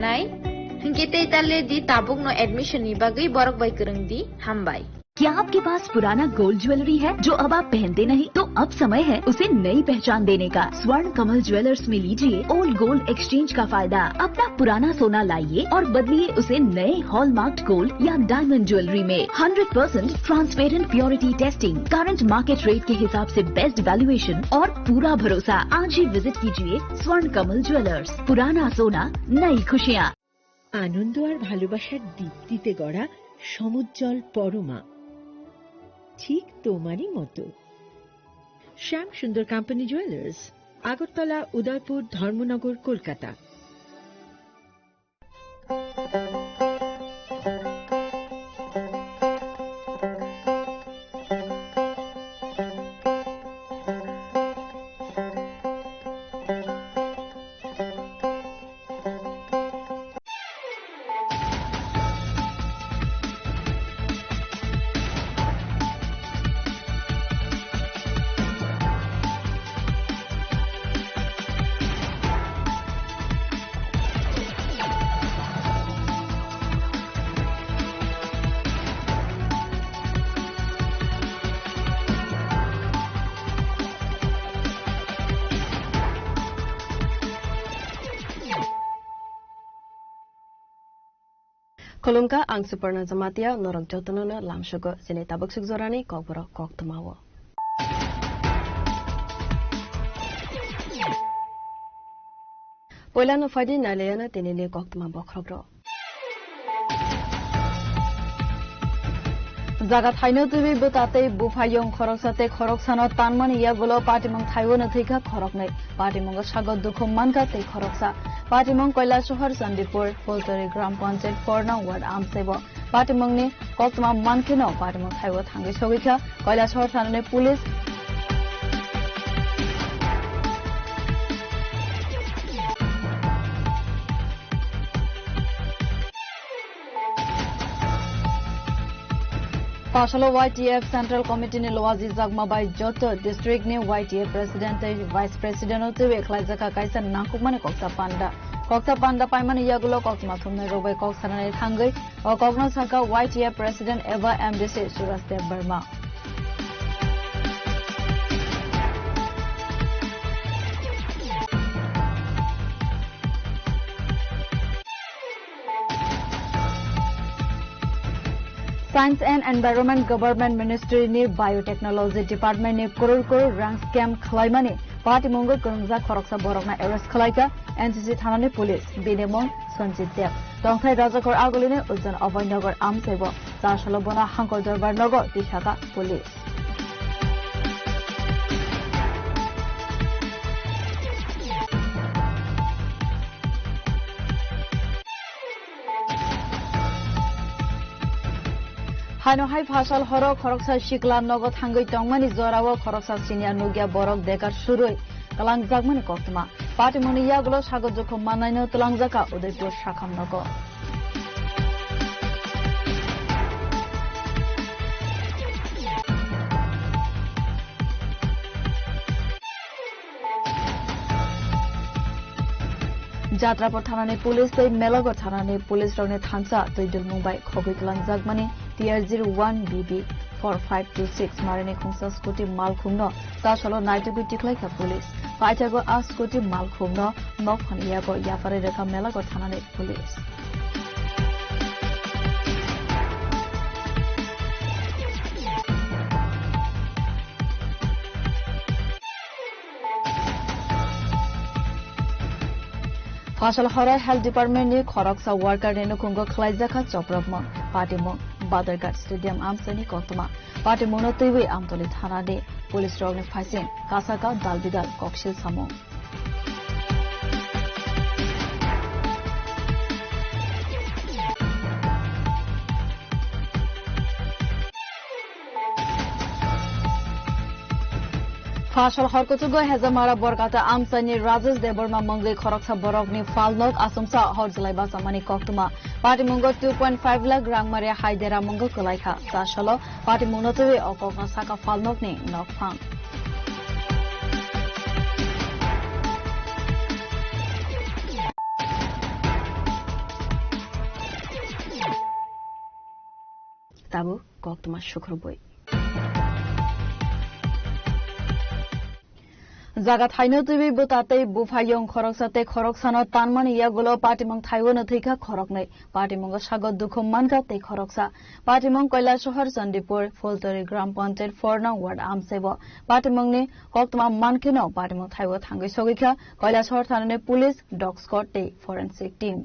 Nai, kita Italia di tabung no admission ni bagai borok bai kereng di hambai. क्या आपके पास पुराना gold jewellery है जो अब आप पहनते नहीं? तो अब समय है उसे नई पहचान देने का। स्वर्ण कमल ज्वेलर्स में लीजिए ओल्ड गोल्ड एक्सचेंज का फायदा। अपना पुराना सोना लाइए और बदलिए उसे नए हॉलमार्क्ड गोल्ड या डायमंड ज्वेलरी में। 100% transparent purity testing, current market rate के हिसाब से बेस्ट वैल्यूएशन और पूरा भरोसा। आज ही विजिट कीजिए स्वर्ण कमल ज्वेलर्स। पुराना सोना, नई खुशियाँ। आनंद और ভালোবাসার দীপ্তিতে গড়া সমুজ্জ্বল পরমা ঠিক তোমারই মতো। শ্যাম সুন্দর company jewellers, Agartala, Udaipur, Dharmanagar, Kolkata. Kolumka ang Suparna Zamatia norang jotonono lamsugo sini tabak sugzorani kokboro koktamawo. Poilano fadi naleyana tinili koktama bokrogro. Zagat haino tubi butate bufayong khoroksate khoroksano tanman iyagulo patimong thaiwo nathika khoroknai patimong sagot dukhum manka te khoroksa patimong koila shohar Sandipur Poltori Gram Panchayat 4 nang ward amsebo patimong ni koktama mankino patimong thaiwo thangi sogikha koila shohar thanane police Pasalo YTF Central Committee ne Loazi Zagma by Joto District ne YTF President Vice President ote ekhlai jaka kaisa nakukmane Kokta Panda paimane yagulo kokma thumne robai koksarane thangai o kokno saka YTF President Eva MDC Surasdev Burma Science and Environment Government Ministry ni Biotechnology Department ni koror rank scam khlaimani party mongo kurungza khoroksa borokna arrest khlaika NCC thanani police binemong Sanjit Dev Dongthai Rajakor agoline Ujjan Abhaynagar amsebo Jashalobona Hankor Darbar Nagar Tishaka police Haino hai phasal horo khoroksa shikla nogo thangai tongmani jorawo khoroksa senior nugya borok dekar shurui kalang jagmani koktma party moni yagulo sagoj jokho manaino tulangjaka Udaipur shakham nogo Jatrapur thanani police tei Melagor thanani police rone thansa toidul mumbai khogoi kalang jagmani TR01 BB 4526 Marine Khungsa Scooty Malkhungno Tasalo Naitugu Tiklaika Police Paitago A Scooty Malkhungno Nofaniago Yapare Reka Melago Thanane Police Fasal Hora Health Department ni Khoroksa worker ne Nukungo Khlaijaka Choprapmo Patimo Badargat Stadium Amsani Koktuma Patimo no Tiwi Amtoli Thanade Police Rogne Faising Kasaka Dalbidal Kokshil Samo Fasal Horkotugo Hezamara Borgata Amsani Rajas Deborma Mongai Khoroksa Borogni Falnok Asumsa Horzlaiba Samani Koktuma Party Mungo 2.5 lakh Rangmaria Haidera Mungo Kulaika Sashalo Party Munotui Okokna Saka Falnok ni Nokfang তাবো কক্তমা শুক্রবই জাগা থাইনো তুবি বুতাতে বুফাইয়ং খরকসাতে খরকসানো তানমানি ইয়াগুলো পাটিমং থাইওনো থৈকা খরকनै পাটিমঙ্গ সাগর দুখম মানকা তে খরকসা পাটিমং কৈলাসহর চণ্ডীপুর ফুলতরি গ্রাম পঞ্চায়েত 4 নং ward আমসেব পাটিমংনি কক্তমা মানকেনো পাটিমং থাইও থাঙ্গै সগैखा কৈলাসহর থানানে পুলিশ ডগ স্কোয়াড তে ফরেন্সিক টিम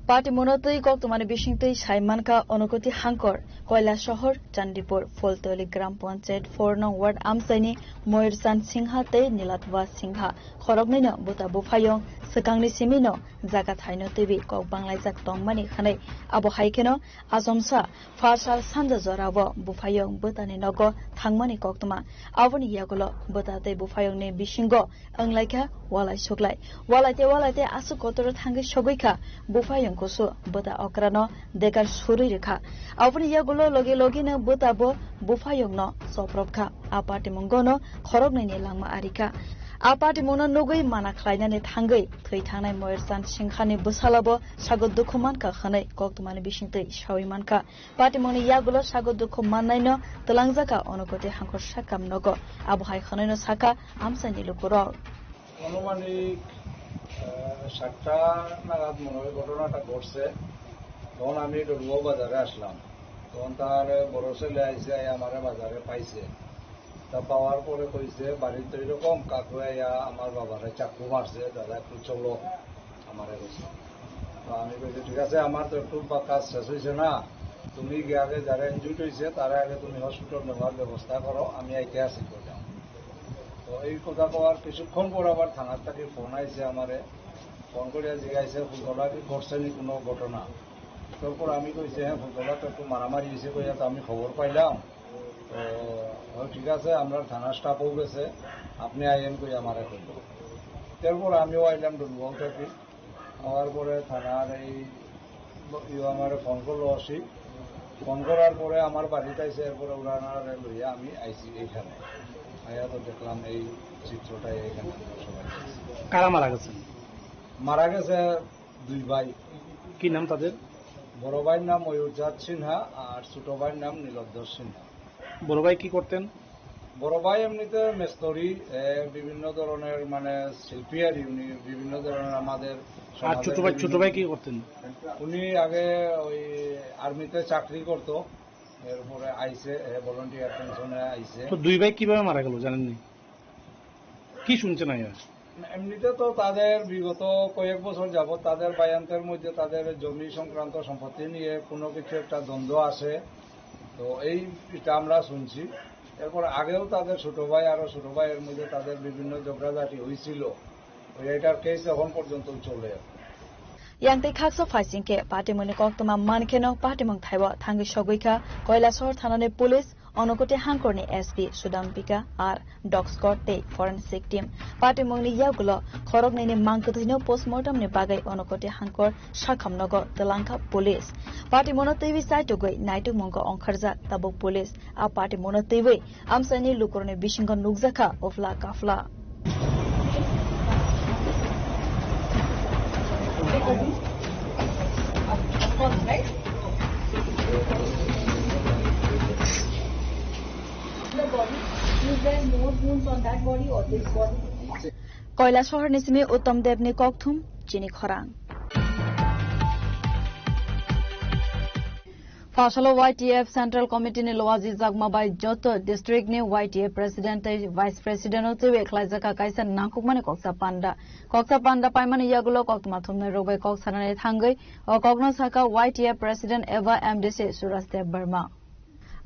পার্টি মনতই কক্তমানে বিশিংতই সাইমানকা অনুকতি হাঙ্কর কয়লা শহর চান্দিপুর ফুলতলি গ্রাম পঞ্চায়েত 4 নং ওয়ার্ড আমসাইনি ময়ূরচান সিংহা তৈ নীলাতবা সিংহা খরকনैनो बुता बुफायं सकांगनि सिमिनो जागा थाइनो तैबि कक बांलाइजाक तंगमानि खानै आबो हाइकेनो आजमसा फारसाल सानजा जराबो बुफायं बुतानि नगो थांमानि कक्तमा आबोनि यागुलो बुताते बुफायंनि बिसिंगो अंलाइका वालाइते आसु कतरो थांगै सगैखा बुफायंखोसो बुता अक्रानो देगार सुरै रेखा आबोनि यागुलो लगे बुताबो बुफायंनो सप्रबखा आपाति मंगोनो खरकनैनि लांमा आरिका आपाति मनो नगै माना खलायनानै थांगै थै थांनाय मयरचान सिंखानि बोसालाबो सागो दुखुमानका खनै कक्तमानि बिसिंतै साविमानका पाटिमंनि यागुलो सागो दुखुमाननायनो तलांजाका अनुकति हांखर साकाम नगो आबहाय खनैनो साका आमसानि लुकुर अनुमानिक 7টা নাগাদ মনে হয় ঘটনাটা ঘটছে তখন আমি ডলুয়া বাজারে আসলাম তখন তার বড় ছেলে আইসে আমার বাজারে পাইছে তা পাওয়ার পরে কইছে বাড়িতে এরকম কাকু আমার বাবারে চাকু মারছে দাদা একটু চলো আমারে কইছে তো আমি কইছি ঠিক আছে আমার তো একটু কাজ শেষ হয়েছে না তুমি আগে যারা ইনজুর্ড হয়েছে তারা আগে তুমি হসপিটাল নেওয়ার ব্যবস্থা করো আমি আইতে আসি কইলাম তো এই কথা কওয়ার কিছুক্ষণ পর আবার থানার থেকে ফোন আইছে আমারে ফোন করে জিজ্ঞাসা ফুলতলা কি ঘটছেনি কোনো ঘটনা তারপর আমি কইছি হ্যাঁ ফুলতলা তো একটু মারামারি হয়েছে কইয়া তো আমি খবর পাইলাম তো ঠিক আছে আমরা থানা স্টাফও গেছে আপনি আইএম কই আমার এখন তারপর আমিও আইলাম ডলুয়াও থাকি হওয়ার পরে থানার এই আমার ফোন করলো আসি ফোন করার পরে আমার বাড়িতে আইসে এরপরে উড়ানার লইয়া আমি আইসি এইখানে আয়া তো দেখলাম এই চিত্রটাই এখানে সবাই কারা মারা গেছে দুই ভাই কি নাম তাদের বড় ভাইয়ের নাম ময়ূরচাঁদ সিনহা আর ছোট ভাইয়ের নাম নীলধ্বজ সিনহা বড় ভাই কি করতেন বড় ভাই এমনিতে মেস্তরি বিভিন্ন ধরনের মানে শিল্পী আর উনি বিভিন্ন ধরনের আমাদের আর ছোট ভাই কি করতেন উনি আগে ওই আর্মিতে চাকরি করত এরপরে আইসে ভলান্টিয়ার পেনশনে আইসে তো দুই ভাই কিভাবে মারা গেল জানেননি কি শুনছেন এমনিতে তো তাদের বিগত কয়েক বছর যাবত তাদের বায়ান্তের মধ্যে তাদের জমি সংক্রান্ত সম্পত্তি নিয়ে কোনো কিছু একটা দ্বন্দ্ব আসে তো এইটা আমরা শুনছি এরপর আগেও তাদের ছোট ভাই আরো ছোট ভাইয়ের মধ্যে তাদের বিভিন্ন ঝগড়াঝাটি হয়েছিল এটার কেস এখন পর্যন্ত চলে यांतै खाक्सो फाइसिंके पाटिमंनि कक्तमा मानखेनो पाटिमं थाइवा थांगै सगैखा কৈলাসহর थानानि पुलिस अनुकति हांकरनि एसपी सुदांबिका आर डग स्क्वाड ते फरेन्सिक टीम पाटिमंनि यागुलो खरकनैनि मांकथैनो पोस्टमर्टमनि बागै अनुकति हांकर साखामनगो तलांखा पुलिस पाटिमंनो तैबि साइटुगै नाइटुमंगो अंखारजा ताबो पुलिस आ पाटिमंनो तैबै आमसानि लुकुरनि बिसिंग नुगजाखा अफला काफला কৈলাসহর নিসিমি উত্তম দেবনি ককথুম চিনি খরাং फासलो YTF सेंट्रल कमिटी ने लोवाजी जागमाबाई जोतो डिस्ट्रिक्ट ने YTF प्रेसिडेंट वाइस प्रेसिडेंट तेवे खलाइजाका काइसा नाकुकमाने कक्सा पांडा पाइमाने यागुलो कक्तमा थुमने रोगै कक्सानाने थांगै कक्नो साका YTF प्रेसिडेंट एवा MDC सुरजदेव वर्मा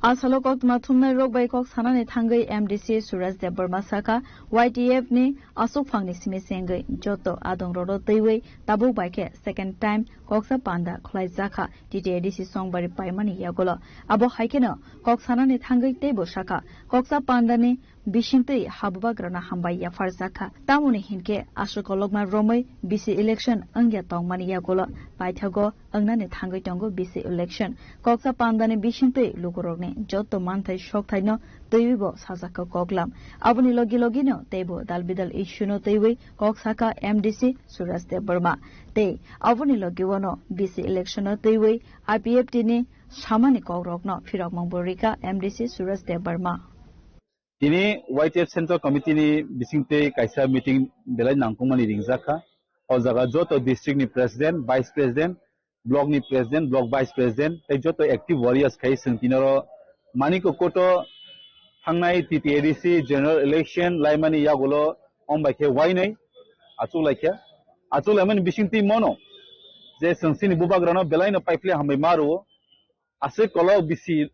आसालो कक्तमा थुमने रोगबै कक्सानाने थांगै MDC सुरजदेव वर्मा साका YTF ने असुक फांगनि सिमे सेंगै जोतो आदं रोडो तैवै ताबुक बाइके सेकेंड टाइम कक्सा पांडा खलाइजाका TTADC संगबारि पाइमाने यागुलो आबो हाइकेनो कक्सानाने थांगै तेबो साका कक्सा पांडानि बिसिंतै हाबुबाग्राना हामबाइया फारजाखा तामुनि हिनके आसुकलगमा रमै बिसि इलेक्शन अंग्या तंगमानिया गोला पाइथागो अंगनाने थांगै तंगो बिसि इलेक्शन कक्सा पान्दाने बिसिंतै लुगुरगने जत्त मानथाइ सकथाइनो तैविबो साजाखो कगलाम आबुनि लगी लगिनो तैबो दालबिदल इस्युनो तैवै कक्साका एमडीसी सुरेश देव बर्मा ते आबुनि लगिवनो बिसि इलेक्शन तैवै आईपीएफटी नि सामानि कगरगनो फिरक मंबरिका MDC Suresh Dev Burma Ini YTF Central Committee ni bisingte kaisa meeting belai nangkungmani ringjaka o jaga joto district ni president vice president block ni president block vice president tei joto active warriors khai singtinaro maniko koto thangnai TTADC general election laimani yagolo ombai khe wainai achulaimani bisingti mono je sungsini bubagrano belai no pipeline hambai maru ase kolo bisi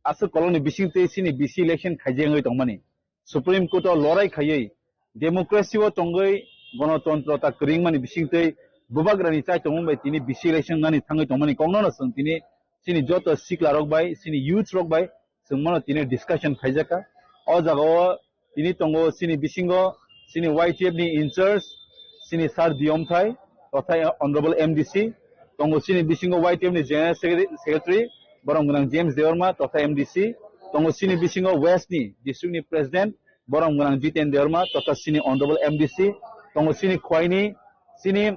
asal koloni bisingte sini bisi election khajengoi tongmani supreme court o lorai khayei democracy o tongai ganatantrata kringmani bisingte bubagrani chai tongmbai tini bisi election ngani thangai tongmani kongno sung tini sini joto sikla rok bai sini youth rok bai sungmano tini discussion khaijaka o jagao tini tongo sini bisingo sini YTF ni in charge sini sir diomthai totha honorable MDC tongo sini bisingo YTF ni general secretary borong gunang James Deorma totha MDC tongo sini bisingo West ni district ni president borong gunang Jiten Deorma totha sini honorable MDC tongo sini Khwaini sini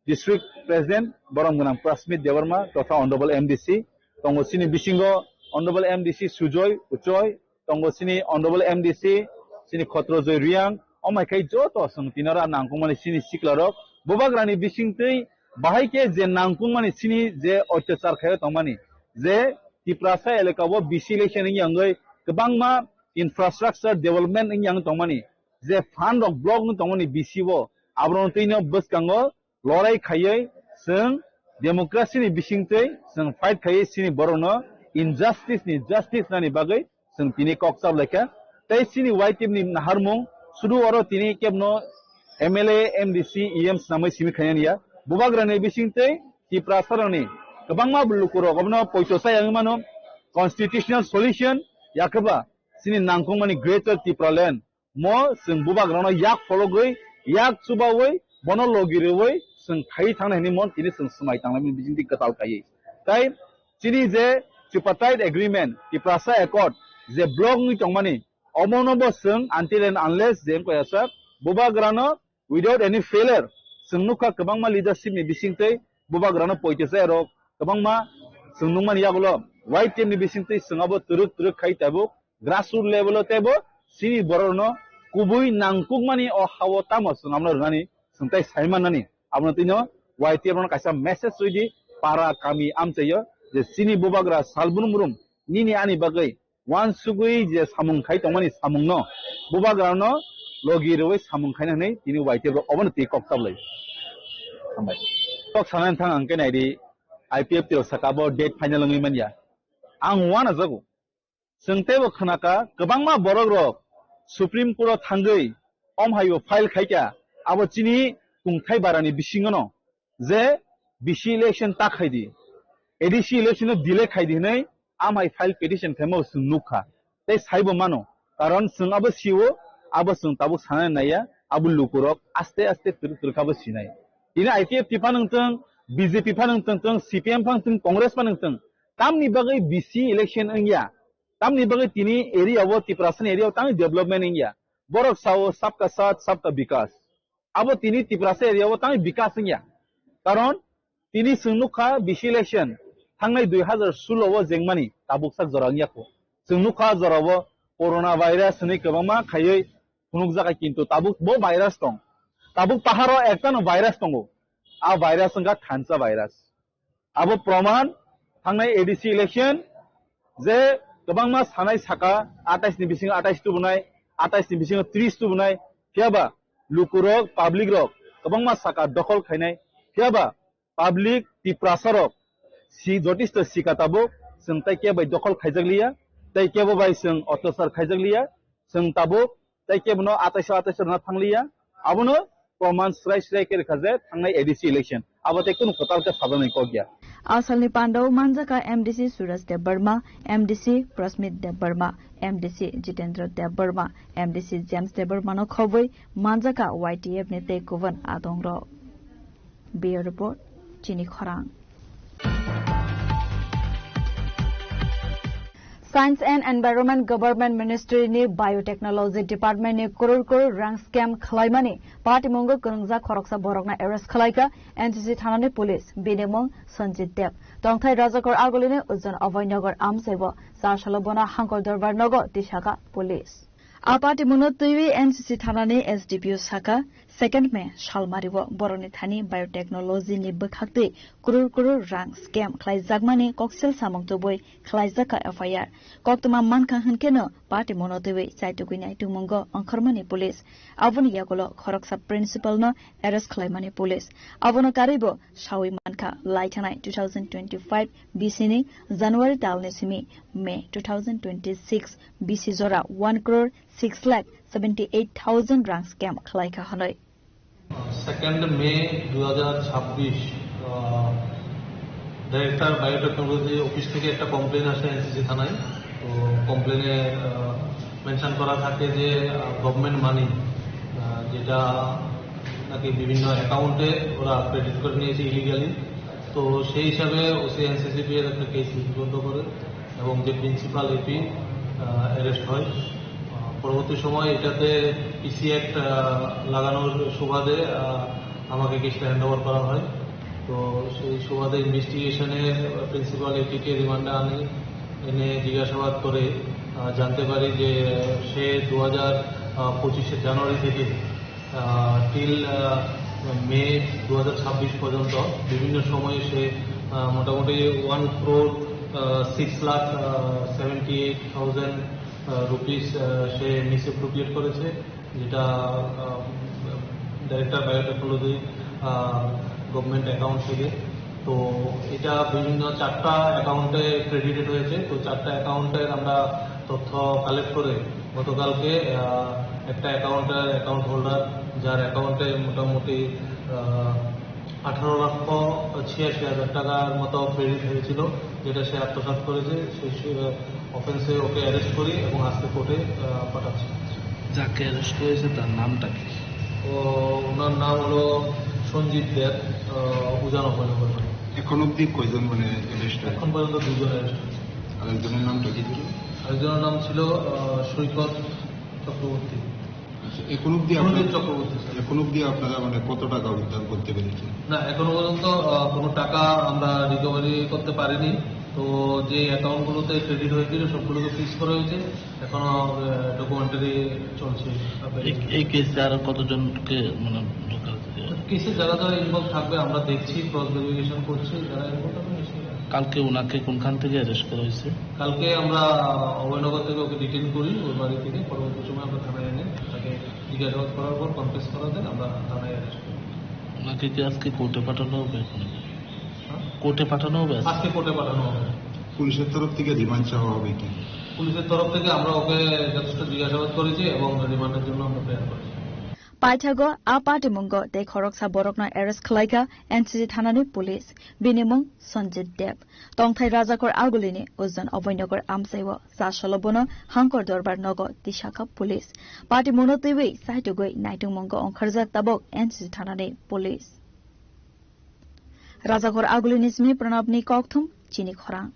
district president borong gunang Prasmit Deorma totha honorable MDC tongo sini bisingo honorable MDC Sujoy Uchoy tongo sini honorable MDC sini Khotrojoy Riang omai khai joto sung tinara nangkungmani sini siklarok bubagrani bisingtei bahaike je nangkungmani sini je otyachar khayo tongmani je tiprasa elakabo bisi election ing yangai kebangma infrastructure development ing yang tongmani je fund of block ing tongmani bisi bo abron tino buskango lorai khayai sung democracy ni bisingtei sung fight khayai sini borono injustice ni justice nani bagai sung tini koksab lekha tai sini YTF ni naharmung sudu oro tini kebno MLA MDC EM samai simi khayania bubagrani bisingtei tiprasa roni kebangma bulukuro gobno poitosa yang mano constitutional solution yakaba sini nangkungmani greater tipraland mo sing bubagrano yak fologoi yak subawoi bono logirewoi sing khai thangna ni mon tini sing smai tangna bijinti katal kai tai sini je tripartite agreement tiprasa accord je block ni tongmani omonobo sing until and unless jem ko yasa bubagrano without any failure sing nukha kebangma leadership ni bisingtei bubagrano poitosa rok kabangma sunungman yagulo YTF ni bisingtei sungabo turuk khai tabo grassroots level tebo sini borono kubui nangkukmani o hawo tamo sungamno rungani sungtai saimanani abno tino YTF ron kaisa message suidi para kami amchayo je sini bubagra salbunumrum nini ani bagai wan sugui je samung khai tongmani samungno bubagrano logiroi samung khaina nei tini YTF ro obon ti koktablai ambai tok sanan thang angke naidi IPF tiro sakabo date final ngi mania ang wana jago sengtebo khnaka kebangma borok rok supreme court thangai om hayo file khaika abo chini kungthai barani bisingono je bisi election ta khaidi ADC election delay khaidi nei amai file petition khamo sunukha tei saibo mano karon sung abo siwo abo sung tabu sana naya abo lukurok aste aste turkabo sinai ina IPF tipanang tang BJP panang tang CPM panang tang Congress panang tang tamni bagai BC election engya tamni bagai tini area wo tiprasan area tang development engya borok sawo sabka sath sabka bikas abo tini tiprasa area wo tang bikas engya karon tini sunukha BC election thangnai 2016 wo jengmani tabuksak jorangya ko sunukha jorawo corona virus ni kebama khayoi phunuk jaga kintu tabuk bo virus tong tabuk paharo ekta no virus tongo a virus nga khansa virus abo proman thangnai ADC election je kebangma sanai saka 28 ni bising 28 tu bunai 28 ni bising 30 tu bunai kiaba lukurok public rok kebangma saka dokol khainai kiaba public tiprasarok si jotis to sikatabo sengtai kiaba dokol khaijaglia tai kiaba bai seng otosar khaijaglia seng tabo tai kiaba no 28 na thanglia abono proman srai ke khaje thangnai ADC election abate kono kotal ka sabanai ko gya आसालनि पान्डाव मानजाका MDC Suraj Dev Varma MDC Prasmit Dev Varma MDC Jitendra Dev Varma MDC James Dev वर्मानो खबै मानजाका YTF नि ते गुबुन आदं र बियो रिपोर्ट चिनी खरां science and environment government ministry नि बायोटेक्नोलॉजी डिपार्टमेंट नि करोड़ रां स्कैम खलाइमानि पार्टी मंगो गंजा खरकसा बरकना एरेस्ट खलाइका एनसीसी थानानि पुलिस बिनेमंग संजित देव तंथाई राजाकर आगोलिने उज्जैन अभयनगर आमसेब सारसालबना हांकर दरबार नगर दिशाका पुलिस आपाटी मुनतुई एनसीसी थानानि एसडीपीओ शाखा सेकेंड में शालमारिव बरनि थानी बायोटेक्नोलॉजी नि बखाक्ते करोड़ रां स्कैम खलाइजाकमानि कक्सेल सामंतुबय खलाइजाका एफआईआर कक्तमा मानखा हनकेनो पार्टी मुनतुई साइटुकुइ नाइटुमंग अंखरमानि पुलिस आबुनि यागोलो खरकसा प्रिन्सिपल न एरेस्ट खलाइमानि पुलिस आबुनो कारिबो सावि मानखा लाइथानाय 2025 बीसी नि जनवरी तालनि सिमी मे 2026 बीसी जरा 1,06,78,000 रां स्कैम खलाइका हनै 2 मई 2026 डायरेक्टर बायोटेक्नोलॉजी ऑफिस থেকে একটা কমপ্লেন আসে এনসিসি থানায় তো কমপ্লেনে মেনশন করা থাকে যে গভর্নমেন্ট মানি যেটা নাকি বিভিন্ন অ্যাকাউন্টে ওরা ক্রেডিট করে নিয়েছে ইলিগালি তো সেই হিসাবে ওসি এনসিসিপি এর একটা কেস লিপিবদ্ধ করে এবং যে প্রিন্সিপাল এপি অ্যারেস্ট হয় পরবর্তী সময় এটাতে পিসি অ্যাক্ট লাগানোর সুবাদে আমাকে কেসটা হ্যান্ড ওভার করা হয় তো সেই সুবাদে ইনভেস্টিগেশনে প্রিন্সিপাল এপিকে রিমান্ডে এনে জিজ্ঞাসাবাদ করে জানতে পারি যে সে 2025 জানুয়ারি থেকে টিল মে 2026 পর্যন্ত বিভিন্ন সময়ে সে মোটামুটি 1,06,78,000 রুপিস সে মিসঅ্যাপ্রোপ্রিয়েট করেছে যেটা ডাইরেক্টর বায়োটেকনোলজি গভর্নমেন্ট অ্যাকাউন্ট থেকে তো এটা বিভিন্ন 4টা অ্যাকাউন্টে ক্রেডিটেড হয়েছে তো 4টা অ্যাকাউন্টের আমরা তথ্য কালেক্ট করে গতকালকে একটা অ্যাকাউন্ট হোল্ডার যার অ্যাকাউন্টে মোটামুটি 18,86,000 টাকার মতো ক্রেডিট হয়েছিল যেটা সে আত্মসাৎ করেছে সেই অফেন্সে ওকে অ্যারেস্ট করি এবং আজকে কোর্টে পাঠাচ্ছি যাকে অ্যারেস্ট করেছে তার নামটা কি ওনার নাম হলো সঞ্জিত দেব উজান অভয়নগর এখন অব্দি কয়জন মানে অ্যারেস্ট এখন পর্যন্ত 2 জন অ্যারেস্ট আরেকজনের নামটা কি ছিল আরেকজনের নাম ছিল সৈকত চক্রবর্তী এখন অব্দি চক্রবর্তী এখন অব্দি আপনারা মানে কত টাকা উদ্ধার করতে পেরেছেন না এখনো পর্যন্ত কোনো টাকা আমরা রিকভারি করতে পারিনি তো যে অ্যাকাউন্টগুলোতে ক্রেডিট হয়েছিল সবগুলোকে ফিক্স করা হয়েছে এখনো ডকুমেন্টারি চলছে এই কেসে আর কতজনকে মানে কেসে যারা যারা ইনভলভ থাকবে আমরা দেখছি ক্রস ভেরিফিকেশন করছি যারা ইনভলভ থাকবে কালকে ওনাকে কোনখান থেকে অ্যারেস্ট করা হয়েছে কালকে আমরা অভয়নগর থেকে ওকে ডিটেইন করি ওর বাড়ি থেকে পরবর্তী সময় আমরা থানায় এনে তাকে জিজ্ঞাসাবাদ করার পর কনফেস করাতে আমরা থানায় অ্যারেস্ট করি ওনাকে কি আজকে কোর্টে পাঠানো হবে কোর্টে পাঠানো হবে আজকে কোর্টে পাঠানো হবে পুলিশের তরফ থেকে রিমান্ড চাওয়া হবে কি পুলিশের তরফ থেকে আমরা ওকে যথেষ্ট জিজ্ঞাসাবাদ করেছি এবং রিমান্ডের জন্য আমরা প্রেরণ করেছি पाइथागो आपाटे मुंगो ते खरकसा बरकना एरेस्ट खलाइका एनसीसी थानानि पुलिस बिनिमंग संजित देव तंथाई राजाकर आगुलिनि उज्जैन अभयनगर आमसेव सासलबन हांकर दरबार नगर दिशाका पुलिस पार्टी मुनतुई साइटुगै नाइटुं मंगो अंखरजाक ताबक एनसीसी थानानि पुलिस राजाकर आगुलिनि स्मी प्रणबनि कक्थुम चिनी खरां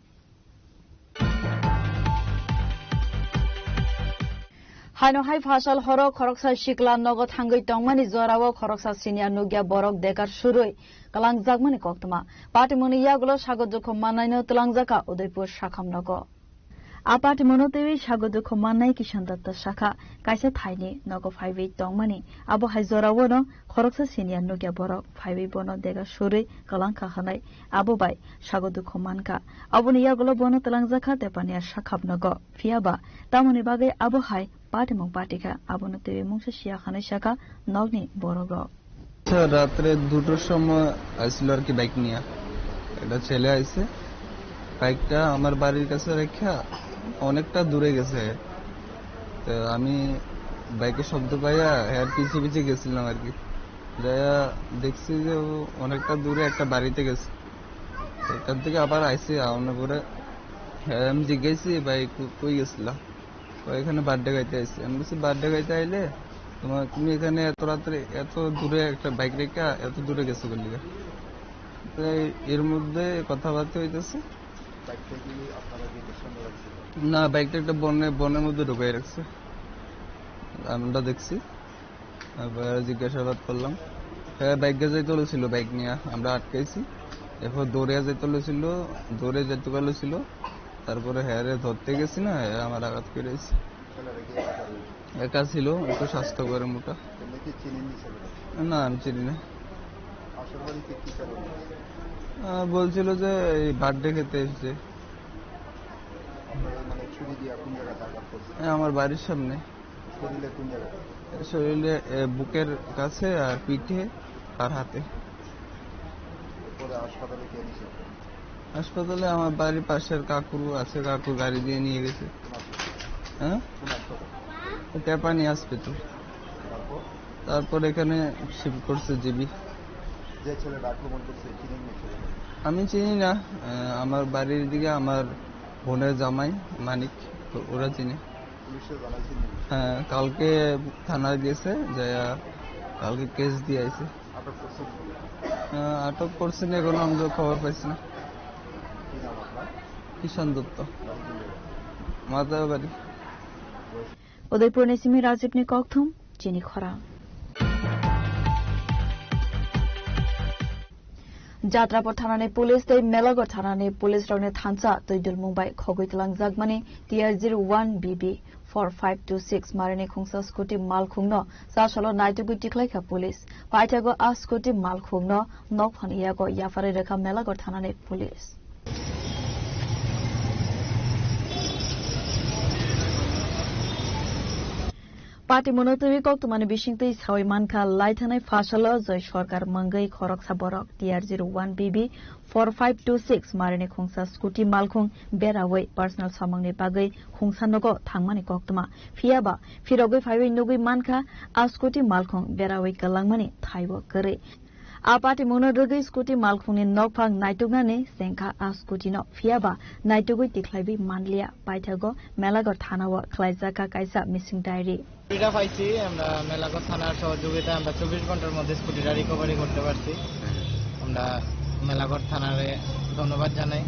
हाइनो हाइ फासल हरो खरकसा शिकला नगद हांगै तंगमानि जरावो खरकसा सिनियर नुगिया बरक देकार शुरुय कलांगजाकमानि कक्तमा पार्टी मुनि यागुलो सागदुखो माननायनो तलांगजाका उदयपुर शाखाम नगो आपाटी मनोतेवी सागदुखो माननाय किशन दत्त शाखा काइसा थाइनि नगो फाइवै तंगमानि आबो हाइ जरावो न खरकसा सिनियर नुगिया बरक फाइवै बनो देगा शुरुय कलांखा हनाय आबो बाय सागदुखो मानका आबोनि यागुलो बनो तलांगजाका तेपानिया शाखाम नगो फियाबा तामुनि बागै आबो हाइ पार्टी मुंग पार्टी का आबोनो तेवे मुंगसे शिया खाने शाखा नगनी बरग রাত্রে 2টোর সময় আসছিল আর কি বাইক নিয়ে এটা ছেলে আইছে বাইকটা আমার বাড়ির কাছে রেখে অনেকটা দূরে গেছে তো আমি বাইকের শব্দ পাইয়া এর পিছে পিছে গেছিলাম আর কি যাইয়া দেখছি যে অনেকটা দূরে একটা বাড়িতে গেছে এখান থেকে আবার আইসি আওয়ানোর পরে আমি জিজ্ঞাসি ভাই কই গেছিলাম, এখানে বার্থডে গাইতে আইসি। আমি বলছি বার্থডে গাইতে আইলে তুমি এখানে এত রাত্রে এত দূরে একটা বাইক রেখে এত দূরে গেছো বললি? এর মধ্যে কথাবার্তা হইতেছে। না, বাইকটা একটা বনের মধ্যে ঢুকাই রাখছে, আমরা দেখছি। জিজ্ঞাসাবাদ করলাম, বাইকে যাইতে হলেছিল, বাইক নিয়ে আমরা আটকাইছি। এরপর দৌড়ে যেতে হলেছিল, দৌড়ে যেতে পারছিল। তারপরে হ্যারে ধরতে গেছি না, আমার আঘাত করেছি। একা ছিল, একটু স্বাস্থ্যকর মোটা। না আমি চিনি না। বলছিল যে এই বার্থডে খেতে এসছে। আমার বাড়ির সামনে। শরীরে বুকের কাছে আর পিঠে আর হাতে। হাসপাতালে আমার বাড়ির পাশের কাকু আছে, কাকু গাড়ি দিয়ে নিয়ে গেছে। হ্যাঁ, টেপানি হসপিটাল। তারপর এখানে শিফট করছে জিবি। আমি চিনি না, আমার বাড়ির দিকে আমার বোনের জামাই মানিক, ওরা চিনে। হ্যাঁ, কালকে থানায় গেছে, কালকে কেস দিয়ে আইছে। আটক করছেন, এখনো আমরা খবর পাইছি না। কিষান দত্ত, মাতার বাড়ি। উদয়পুর নিসিমি রাজীবনি ককথুম চিনি খরা যাত্রাপুর থানানি পুলিশ তৈ মেলাগড় থানানি পুলিশ রংনি থানसा তৈদুল মুম্বাই খগৈ तलांगजाकमानि TR01 BB 4526 मारिनि खुंसा स्कुटि मालखुंनो सासलो नाइटुगु टिख्लाइखा पुलिस पाइथागो आ स्कुटि मालखुंनो नकफानियागो याफारि रेखा मेलागड़ थानानि पुलिस पार्टी मनोतवी कक्तमानि बिसिंतै सावै मानखा लाइथानाय फासलो जय सरकार मंगै खरकसा बरक TR01 BB 4526 मारिनि खुंसा स्कुटि मालखुं बेरावै पर्सनल सामंनि बागै खुंसानगो थांमानि कक्तमा फियाबा फिरगै फाइबै नुगै मानखा आ स्कुटि मालखुं बेरावै गलांमानि थाइबो गरै आ पार्टी मनोदगै स्कुटि मालखुंनि नकफां नाइटुगनानि सेंखा आ स्कुटिनो फियाबा नाइटुगै तिख्लाइबै मानलिया पाइथागो मेलागड़ थानाव खलाइजाका काइसा मिसिं डायरी স্কুটিটা পাইছি আমরা মেলাগড় থানার সহযোগিতা আমরা 24 ঘন্টার মধ্যে স্কুটিটা রিকভারি করতে পারছি। আমরা মেলাগড় থানারে ধন্যবাদ জানাই।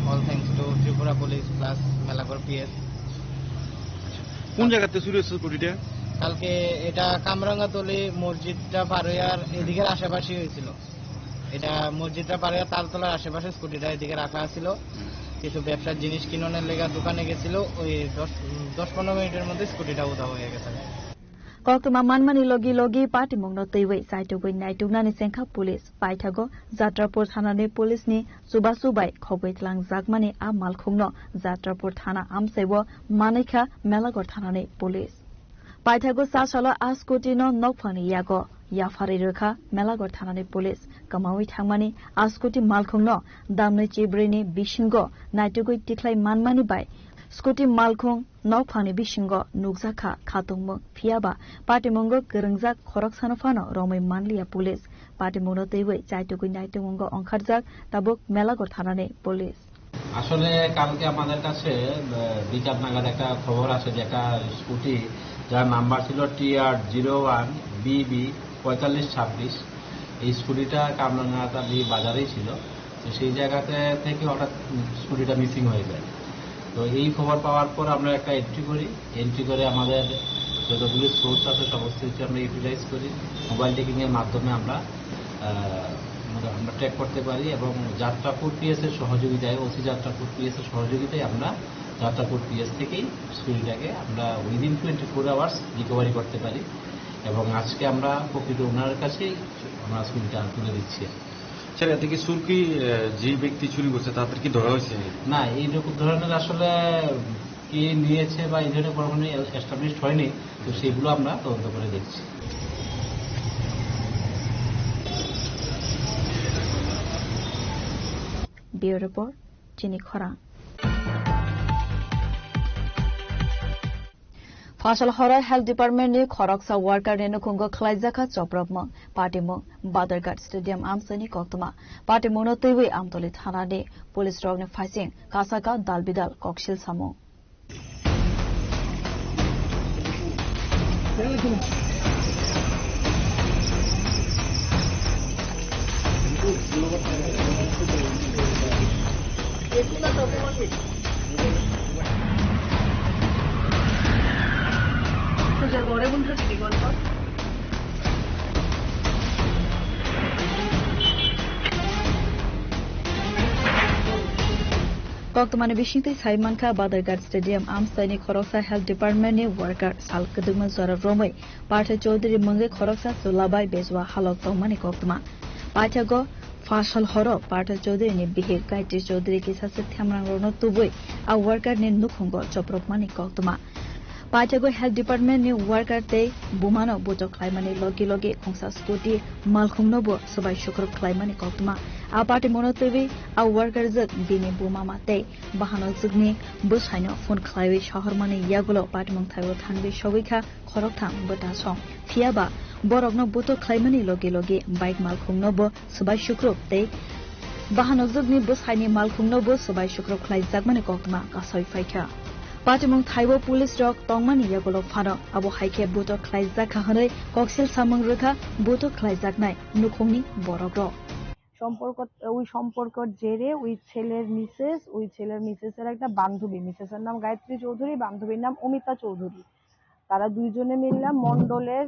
All thanks to Tripura police plus Melaghar PS. কোন জায়গাতে চুরি হয়েছে স্কুটিটা? কালকে এটা কামরাঙ্গাতলি মসজিদটা পার হইয়ার এদিকের আশেপাশে হয়েছিল। এটা মসজিদটা পার হইয়ার তালতলার আশেপাশে স্কুটিটা এদিকে রাখা ছিল। কিছু ব্যবসার জিনিস কিননের লেগে দোকানে গেছিল, ওই 10-15 মিনিটের মধ্যে স্কুটিটা উধাও হয়ে গেছে। कक्तमा मानमानि लगी लगी पार्टी मंगनो तैवै साइटुगै नाइटुगनानि सेंखा पुलिस पाइथागो जात्रापुर थानानि पुलिसनि सुबा सुबाय खगै तलांगजाकमानि आ मालखुंनो जात्रापुर थाना आमसेबो मानैखा मेलागड़ थानानि पुलिस पाइथागो सासलो आ स्कुटिनो नकफानि यागो याफारि रेखा मेलागड़ थानानि पुलिस कमावै थांमानि आ स्कुटि मालखुंनो दामनै चिब्रिनि बिसिंगो नाइटुगै तिख्लाइ मानमानि बाय स्कुटि मालखुं नकफानि बिसिंगो नुगजाखा खातुंमो फियाबा पाटिमंगो गोरोंजाक खरक सानफानो रमै मानलिया पुलिस पाटिमंगनो तैवै जायटुगै नाइटुमंगो अंखारजाक ताबुक मेलागड़ थानानि पुलिस। আসলে কালকে আমাদের কাছে বিচার নাগাদ একটা খবর আছে যে একটা স্কুটি যার নাম্বার ছিল TR01 BB 4526 এই স্কুটিটা কামরাঙ্গাতলি বাজারেই ছিল। তো সেই জায়গাতে থেকে হঠাৎ স্কুটিটা মিসিং হয়ে যায়। তো এই খবর পাওয়ার পর আমরা একটা এন্ট্রি করে আমাদের যতগুলি সোর্স আছে সমস্ত কিছু আমরা ইউটিলাইজ করি। মোবাইল টেকিং এর মাধ্যমে আমরা ট্র্যাক করতে পারি এবং যাত্রাপুর পিএস এর সহযোগিতায় ওসি যাত্রাপুর পিএস এর সহযোগিতায় আমরা যাত্রাপুর পিএস থেকেই স্কুটিটাকে আমরা উইদিন 24 আওয়ার্স রিকভারি করতে পারি এবং আজকে আমরা প্রকৃত ওনার কাছেই আমরা স্কুটিটা তুলে দিচ্ছি। স্যার, এতে কি চুরি যে ব্যক্তি চুরি করছে তাদের কি ধরা হয়েছে? না, এই ধরনের আসলে কে নিয়েছে বা এই ধরনের কোনো এস্টাবলিশড হয়নি। তো সেগুলো আমরা তদন্ত করে দেখছি। ব্যুরো রিপোর্ট চিনি খরা। Fasal Hora Health Department ni Khoroksa worker ni nukungo Klaizaka Choprapma Partimong Badargat Stadium Amsani Koktuma Partimong no Tiwi Amtoli Thana ni Police Rog ni Faising Kasaka Dalbidal Kokshil Samo Koktmani Bishingti Saimanka Badargat Stadium Amsani Khoroksa Health Department ni worker Sal Keduma Zara Romoi Partha Chaudhary Munge Khoroksa Sulabai Bezwa Halok Tomani Koktma Pachago Fasal Horo Partha Chaudhary ni Bihir Gaiti Chaudhary ki sase Thamrang Rono Tubui a worker ni Nukhungo Chopropmani Koktma Pachago Health Department ni worker te Bumano Buto Klaimani Logi Logi Khongsa Scooty Malkhungno Bo Sabai Shukro Klaimani Koktma a party monotevi a worker zak bini buma mate bahano zugni bushaino phone khlaiwi shahormani yagulo patmong thaibo thanbi shogikha khoroktham bota song fiaba borokno buto khlaimani logi logi bike mal khungno bo subai shukrop te bahano zugni bushaini mal khungno bo subai shukrop khlai jakmani koktma kasoi faikha Patimong Thaibo Police Rock Tongmani Yagulo Fano Abo Haike Buto Khlai jakha hanoi koksil samang rekha buto khlai jaknai nukhongni borogro ওই সম্পর্কের জেরে ওই ছেলের মিসেসের একটা বান্ধবী মিসেসের নাম গায়ত্রী চৌধুরী বান্ধবীর নাম অমিতা চৌধুরী তারা দুইজনে মিললাম মন্ডলের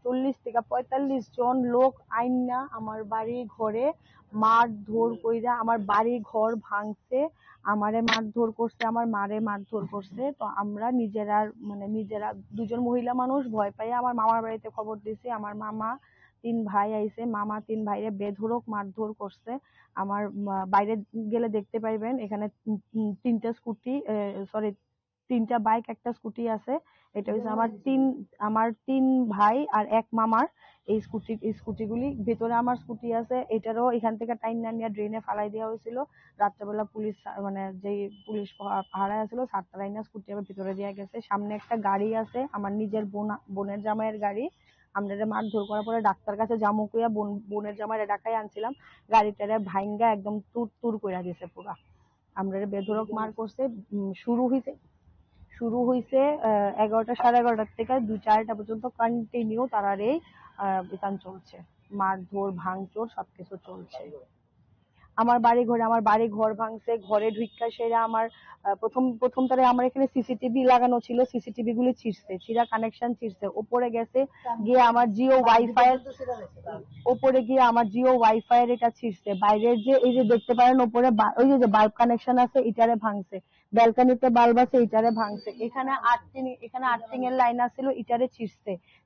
40 থেকে 45 জন লোক আইনা আমার বাড়ি ঘরে মারধর কইরা আমার বাড়ি ঘর ভাঙছে আমারে মারধর করছে আমার মারে মারধর করছে তো আমরা নিজেরা দুজন মহিলা মানুষ ভয় পাই আমার মামার বাড়িতে খবর দিছি আমার মামা 3 ভাই আইছে মামা 3 ভাইরে বেধড়ক মারধর করছে আমার বাইরে গেলে দেখতে পাইবেন এখানে তিনটা বাইক একটা স্কুটি আছে এটা হচ্ছে আমার তিন ভাই আর এক মামার এই স্কুটিগুলি ভিতরে আমার স্কুটি আছে এটারও এখান থেকে টাইনা নিয়ে ড্রেনে ফালাই দেওয়া হয়েছিল রাত্রেবেলা পুলিশ যে পুলিশ পাহারায় ছিল সাতটারাইনা স্কুটি আবার ভিতরে দেওয়া গেছে সামনে একটা গাড়ি আছে আমার নিজের বোনের জামাইয়ের গাড়ি আমরা মারধর করার পরে ডাক্তার কাছে জামু কইয়া বোনের জামাইরে ঢাকায় আনছিলাম গাড়িটারে ভাইঙ্গা একদম তুর কইরা দিয়েছে পুরা আমরা বেধড়ক মার করছে শুরু হইছে 11টা 11:30 থেকে 2-4টা পর্যন্ত কন্টিনিউ তারারে বিতান চলছে মারধর ভাঙচুর সবকিছু চলছে আমার বাড়ি ঘর ভাঙছে ঘরে ঢুইকা সেরা আমার প্রথম তারে আমার এখানে সিসিটিভি লাগানো ছিল সিসিটিভি গুলি ছিঁড়া কানেকশন ছিঁড়ছে উপরে গেছে গিয়ে আমার জিও ওয়াইফাই এর এটা ছিঁড়ছে বাইরের যে এই যে দেখতে পারেন উপরে ওই যে বাল্ব কানেকশন আছে এটারে ভাঙছে ব্যালকনিতে বাল্ব আছে এটারে ভাঙছে এখানে আর্থিং এর লাইন আছিল এটারে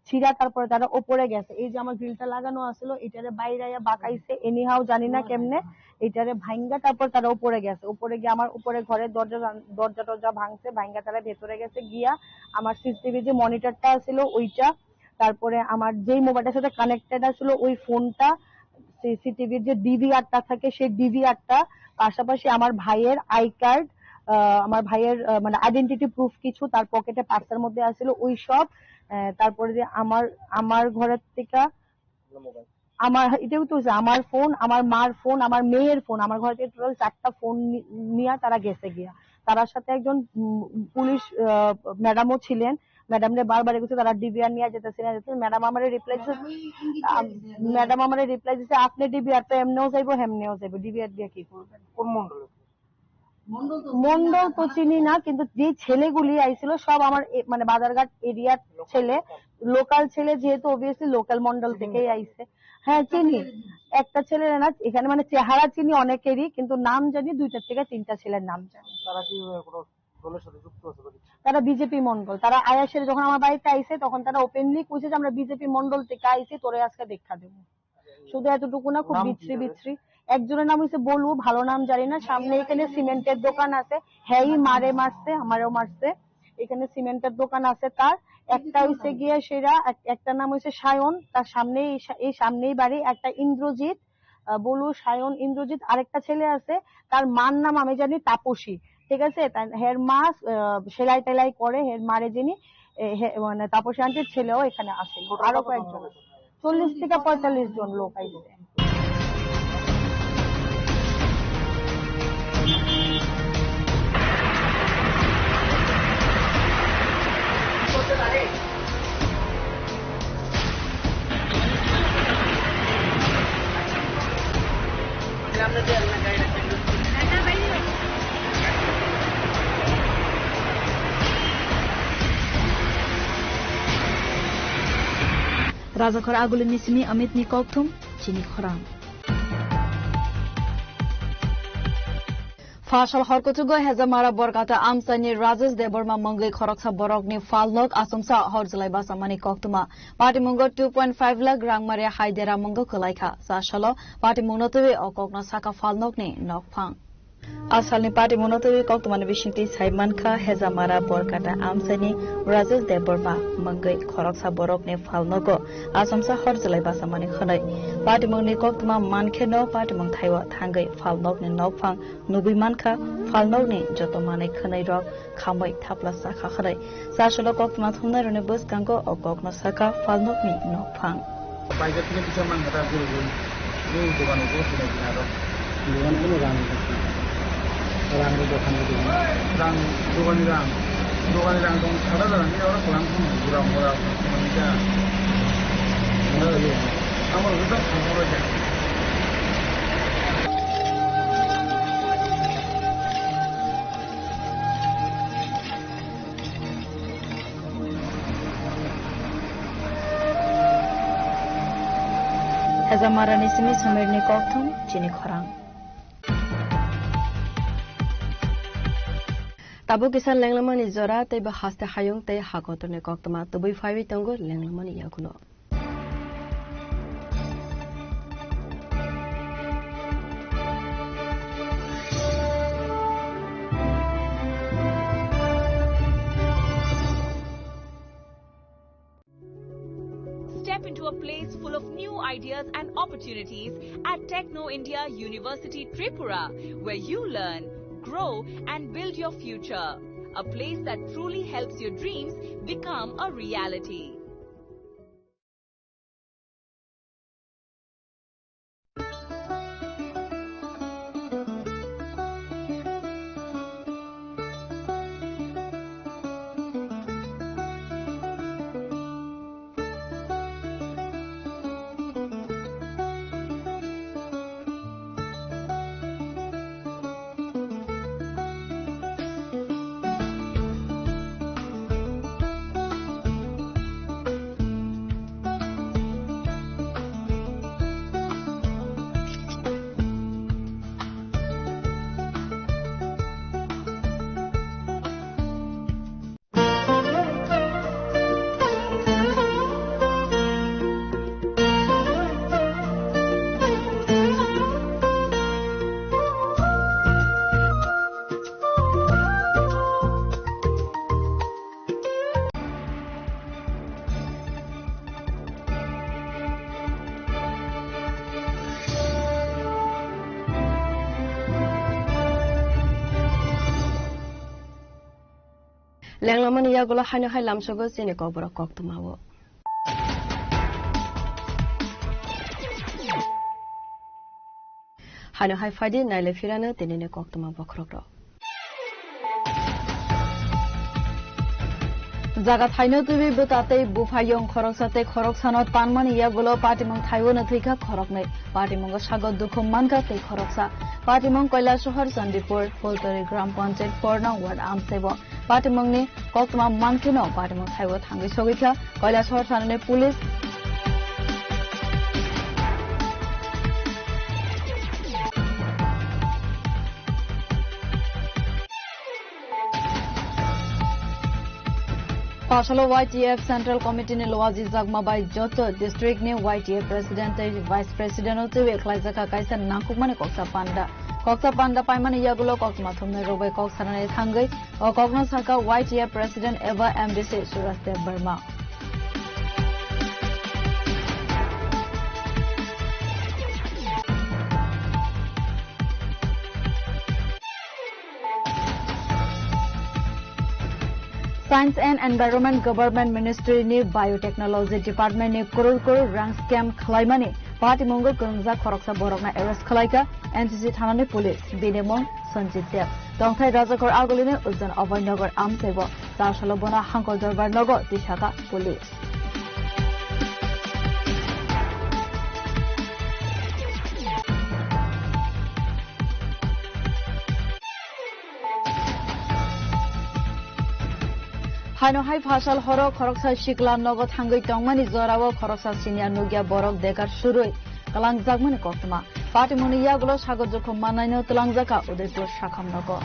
ছিঁড়া তারপরে তারা উপরে গেছে এই যে আমার গ্রিলটা লাগানো আছিল এটারে বাইরে বাঁকাইছে এনিহাউ জানি না কেমনে এটারে ভাঙ্গা তারপর তারা উপরে গেছে উপরে গিয়ে আমার উপরে ঘরের দরজা ভাঙছে ভাঙ্গা তারা ভেতরে গেছে গিয়া আমার সিসিটিভি যে মনিটরটা ছিল ওইটা তারপরে আমার যেই মোবাইলটার সাথে কানেক্টেড আছিল ওই ফোনটা সিসিটিভির যে ডিভিআরটা থাকে সেই ডিভিআরটা পাশাপাশি আমার ভাইয়ের আই কার্ড আমার ভাইয়ের আইডেন্টিটি প্রুফ কিছু তার পকেটে পার্সের মধ্যে আছিল ওই সব তারপরে যে আমার ঘরের থেকে আমার এটাও তো আমার ফোন আমার মার ফোন আমার মেয়ের ফোন আমার ঘরে থেকে টোটাল 4টা ফোন নিয়ে তারা গেছে গিয়া তার সাথে একজন পুলিশ ম্যাডামও ছিলেন ম্যাডামরে বারবার গেছে তারা ডিবিআর নিয়ে যেতেছিলেন ম্যাডাম আমারে রিপ্লাই দিছে আপনি ডিবিআর তো এমনেও যাইবো হেমনেও যাইবো ডিবিআর দিয়ে কি করবেন কোন মন্ডল তো চিনি না কিন্তু যে ছেলেগুলি আইছিল সব আমার বাজারঘাট এরিয়ার ছেলে লোকাল ছেলে যেহেতু অবভিয়াসলি লোকাল মন্ডল থেকেই আইছে হ্যাঁ চিনি একটা ছেলের না এখানে চেহারা চিনি অনেকেরই কিন্তু নাম জানি 2টা থেকে 3টা ছেলের নাম জানি তারা বিজেপি মন্ডল তারা আয়াসের যখন আমার বাড়িতে আইছে তখন তারা ওপেনলি কইছে যে আমরা বিজেপি মন্ডল থেকে আইছি তোরে আজকে দেখা দেবো শুধু এতটুকু না খুব বিচ্ছিরি একজনের নাম হচ্ছে বলু ভালো নাম জানি না সামনে এখানে সিমেন্টের দোকান আছে হ্যাঁ মারছে আমারও মারছে এখানে সিমেন্টের দোকান আছে তার একটা হইছে গিয়ে সেরা একটা নাম হইছে সায়ন তার সামনেই বাড়ি একটা ইন্দ্রজিৎ বলু সায়ন ইন্দ্রজিৎ আরেকটা ছেলে আছে তার মার নাম আমি জানি তাপসী ঠিক আছে হের মা সেলাই টেলাই করে হের মারে যিনি মানে তাপসী আন্টির ছেলেও এখানে আসেন, আরো কয়েকজন 40 থেকে 45 জন লোক আইছে। Razakhor Agulin Nisimi Amit Nikoktum, Chini Khoram. Fashal Horkotugo Hezamara Borgata Amsani Razes Deborma Mongli Khoroksa Borogni Falnok Asumsa Horzalai Basamani Koktuma. Party Mungo 2.5 lakh Rang Maria Haidera Mungo Kulaika. Sashalo Party Munotovi Okokna Saka Falnokni Nokpang. Asalni Party Munotovi Koktumani Vishinti Saimanka Hezamara Borgata Amsani Razes Deborma Mongli Khoroksa Borogni Falnoko Asumsa Horzalai Basamani Khonai. Party Mungni Koktuma Mankeno Party Mung Thaiwa Thangai Falnokni Nokpang Nubi Manka Falnokni Jotomani Khonai Rok Khamoi Thapla Saka Khonai. Sashalo Koktuma Thumna Rune Bus Kango Okokno Saka Falnokni Nokpang. বাইরে থেকে কিছু মাংসটা করে দিন এই দোকানে বসে দেখি আর দোকান কোনো রান রানের দোকানে রান দোকানে রান তখন সাদা রান ওরা কোলাম ঘুরা মোড়া আমার ওটা সম্ভব যায় Hezamara Nisimi Samirni Koktum, Chini Khorang. Tabu kisan lenglamani zora te bahaste hayung te hakotone koktama tubi faiwi tongo lenglamani yakuno. Step into a place full of new ideas and opportunities at Techno India University Tripura, where you learn, grow and build your future. A place that truly helps your dreams become a reality. Lenglamani yagola hanya hai lamsogo sini kobra koktumawo. Hanya hai fadi naile firana tenene koktuma bokrokro. Jagat haino tubi butate bufayong khoroksate khoroksanot panmani yagulo patimong thaiwona thika khoroknai patimong sagot dukhum manka te khoroksa patimong koila shahar Sandipur Fultori Gram Panchayat 4 nang ward amsebo patimong ni koktuma mankino patimong thaiwo thangi sogikha koila shahar thanane police Pasalo YTF Central Committee ne Loazi Zagma by Joto District ne YTF President Vice President ote Eklajaka Kaisa Nakukmane Koksa Panda Paimani Yagulo Kokma Thumne Robe Koksane Thangai or Kokno Saka YTF President Eva MDC Surasdev Burma. Science and environment government मिनिस्ट्रीनि biotechnology डिपार्टमेन्टनि करोड़ करोड़ रां scam खालायमानि party मंगल गोरोंजा खरकसा बरकना arrest खालायका NCC थानानि पुलिस बिनेमं सञ्जित देव दंथाय राजाखर आगलिने उज्जैन अभयनगर आमसेब दासलबना हांकर दरबार नगर दिशाका पुलिस हाइनहाय फासल हर खरकसा सिकला नगद हांगै टंगमानि जराव खरकसा सिनिया नुगिया बरक देगार सुरुय कलांगजागमानि कक्तमा पार्टी मुनिया गुलो सागत जखौ मानायनो तलांजाका उदयपुर शाखाम नगर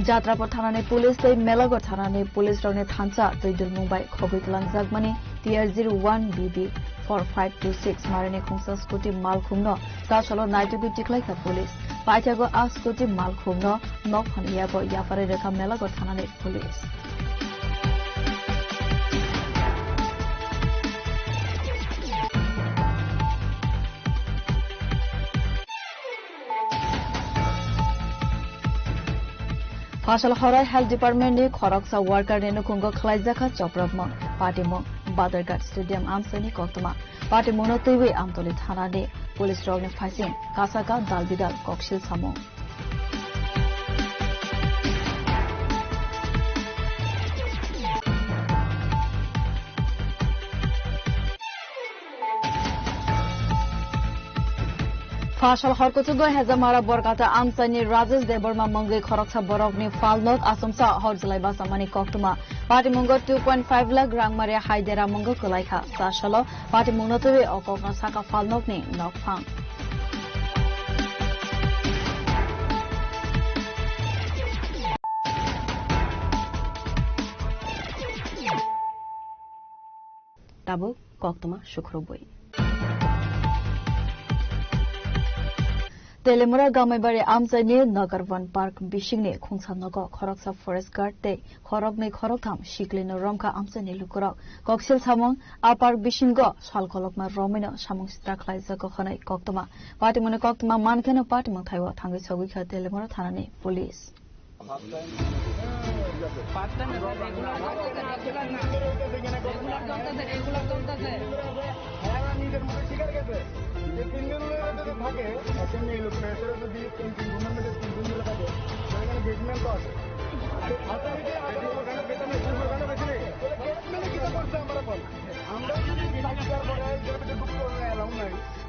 जात्रापर थानानि पुलिस तै मेलागर थानानि पुलिस रौनि थानसा दैदुल मुंबाई खगै तलांजागमानि TR01 BB 4526 मारिने खुंसा स्कुटी माल खुंनो दासलो नाइटुगु टिक्लाइका पुलिस पाइथागो आ स्कुटी माल खुंनो नक हनियाबो याफारे रेखा मेलागर थानानि पुलिस फासल हराय health डिपार्टमेन्टनि खरकसा worker रेनुकुंग खलाइजाखा चप्रबमं पार्टीमं बादरघाट stadium आमसनि कक्तमा party मनोतैवे आमतली थानानि police रौनि फाइसिं कासाका दालबिदाल कक्सिल सामं फासल हरकुचुगो हेजामारा बरकाता आमसानि राजेश देबर्मा मंगै खरकसा बरकनि फालनक आसमसा हरजलाइबा सामानि कक्तमा पार्टी मंग 2.5 लाख रांमारिया हाइदेरा मंग कलाइखा सासलो पार्टी मंगनतवे अककना साका फालनकनि नकफां ताबो कक्तमा शुक्रबई तेलेमुरा गामैबारि आमसाइनि नगर वन पार्क बिसिंनि खुंसानग खरकसा फरेस्ट गार्ड ते खरकनै खरकथाम सिक्लिनो रमका आमसाइनि लुकुरक कक्सिल सामं आ पार्क बिसिंग सालकलकमा रमिनो सामं सित्रा खलाइजाको खनै कक्तमा पार्टीमने कक्तमा मानखेनो पार्टीमं थाइव थांगै सगैखा तेलेमुरा थानानि पुलिस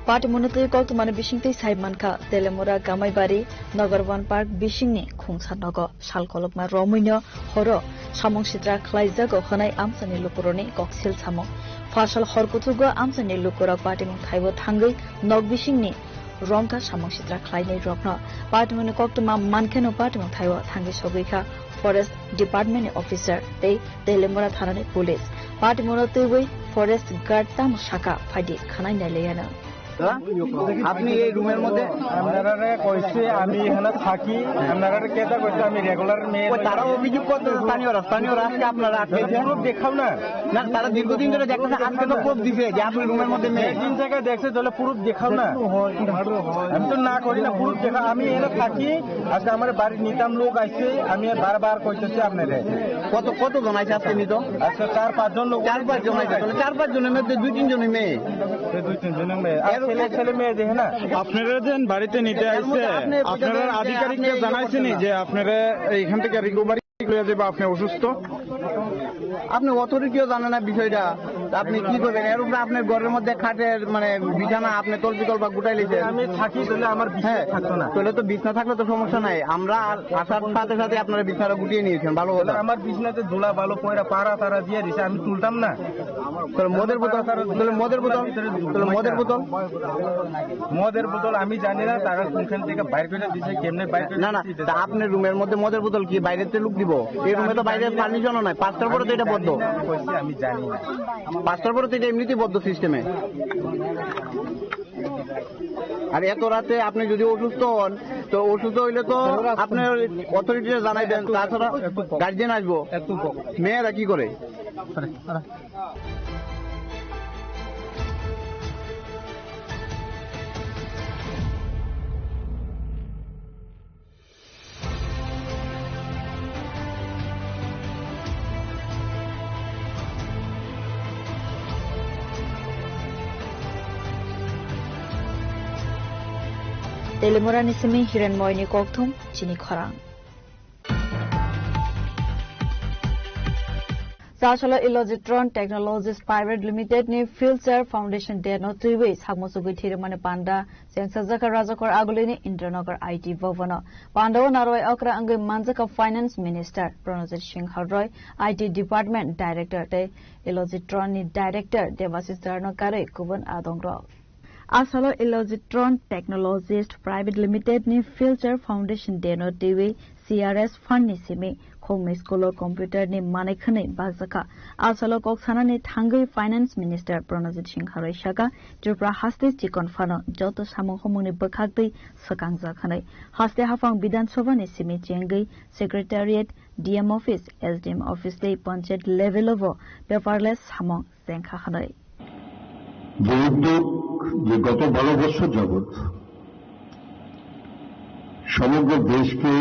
पार्टी मुनतै कक्तमानि बिसिंतै साइबमानखा तेलेमुरा गामैबारि नगर वन पार्क बिसिंनि खुंसानग सालकलकमा रमैनो हर सामं सित्रा खलाइजागो खनाय आमसानि लुकुरनि कक्सिल सामं फासल हरकुथुगो आमसानि लुकुरक पार्टीमं थाइबो थांगै नग बिसिंनि रंका सामं सित्रा खलाइनै रक्न पार्टीमनि कक्तमा मानखेनो पार्टीमं थाइबो थांगै सगैखा फरेस्ट डिपार्टमेन्टनि अफिसार तै तेलेमुरा थानानि पुलिस पार्टी मनतैबै फरेस्ट गार्ड ताम शाखा फाइदि खानाय नाइलायानो আপনি এই রুমের মধ্যে আপনারা কইছে আমি এখানে থাকি আপনারা কেটা কইছে আমি রেগুলার মেয়ে তারা অভিযোগ করতে স্থানীয়রা আজকে আপনারা আটকেছে প্রুফ দেখাও না না তারা দীর্ঘদিন ধরে দেখতেছে আজকে তো প্রুফ দিছে যে আপনি রুমের মধ্যে মেয়ে তিন জায়গায় দেখছে তাহলে প্রুফ দেখাও না আমি তো না করি না প্রুফ দেখা আমি এখানে থাকি আজকে আমার বাড়ির নিতাম লোক আইছে আমি বারবার কইতেছি আপনারা কত জন আইছে আজকে নিত আচ্ছা 4-5 জন লোক 4-5 জন আইছে তাহলে 4-5 জনের মধ্যে 2-3 জনের মেয়ে 2-3 জনের মেয়ে ছেলে মেয়ে দেখে না আপনারা দেন বাড়িতে নিতে আইছে আপনারা আধিকারিককে জানাইছেন যে আপনারা এইখান থেকে রিকভারি করে দেবে আপনি অসুস্থ আপনি অথরিটিও জানেন না বিষয়টা আপনি কি করবেন এর উপরে আপনার ঘরের মধ্যে খাটের মানে বিছানা আপনি তলবিতল বা গুটাই লিখেন আমি থাকি তাহলে আমার বিছানা থাকতো না তাহলে তো বিছানা থাকলে তো সমস্যা নাই আমরা আসার সাথে সাথে আপনারা বিছানাটা গুটিয়ে নিয়েছেন ভালো হলো আমার বিছানাতে ধুলা ভালো পয়রা পাড়া তারা দিয়ে দিছে আমি তুলতাম না তাহলে মদের বোতল আমি জানি না তারা কোনখান থেকে বাইরে করে দিছে কেমনে বাইরে না না আপনার রুমের মধ্যে মদের বোতল কি বাইরেতে লুক দিব এই রুমে তো বাইরে পারমিশনও নাই 5টার পরে তো এটা বদ্ধ আমি জানি না 5টার পরে তো এটা এমনিতেই বদ্ধ সিস্টেমে আর এত রাতে আপনি যদি অসুস্থ হন তো অসুস্থ হইলে তো আপনার অথরিটিরা জানাই দেন তাছাড়া গার্জিয়ান আসবো মেয়েরা কি করে Telemora Nisimi Hiranmoyni Kokthum Chini Khorang. Sachalo Illogitron Technologies Private Limited ni Future Foundation Day no 3 ways Hagmosugui Thirimane Panda Sensazaka Rajakor Agulini Indranagar IT Bhavana Pandawa Naroi Akra Angai Manjaka Finance Minister Pranajit Singh Harroy IT Department Director Te Illogitron ni Director Devasis Darno Kare Kuban Adongro Asalo Illogitron Technologies Private Limited ni Future Foundation Day no 3 way CRS Fund ni simi Home School Computer ni Manekhane Bazaka Asalo Koksana ni Thangai Finance Minister Pranajit Singh Harroy Shaka Tripura Haste Chikon Fano Joto Samong Homuni Bakhakti Sakangza Khanai Haste Hafang Bidan Sabha ni simi Chengai Secretariat DM Office SDM Office Day Panchet Level of Paperless Samong Senkha Khanai যে উদ্যোগ যে গত 12 বছর যাবৎ সমগ্র দেশকে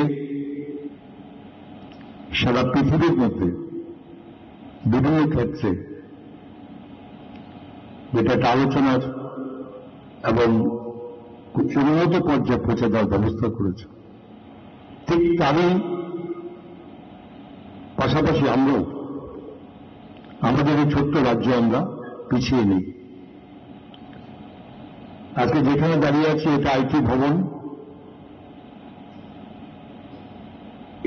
সারা পৃথিবীর মধ্যে বিভিন্ন ক্ষেত্রে যেটা আলোচনার এবং উন্নত পর্যায়ে পৌঁছে দেওয়ার ব্যবস্থা করেছে ঠিক তারই পাশাপাশি আমরাও আমাদের এই ছোট্ট রাজ্য আমরা পিছিয়ে নেই আজকে যেখানে দাঁড়িয়ে আছি এটা আইটি ভবন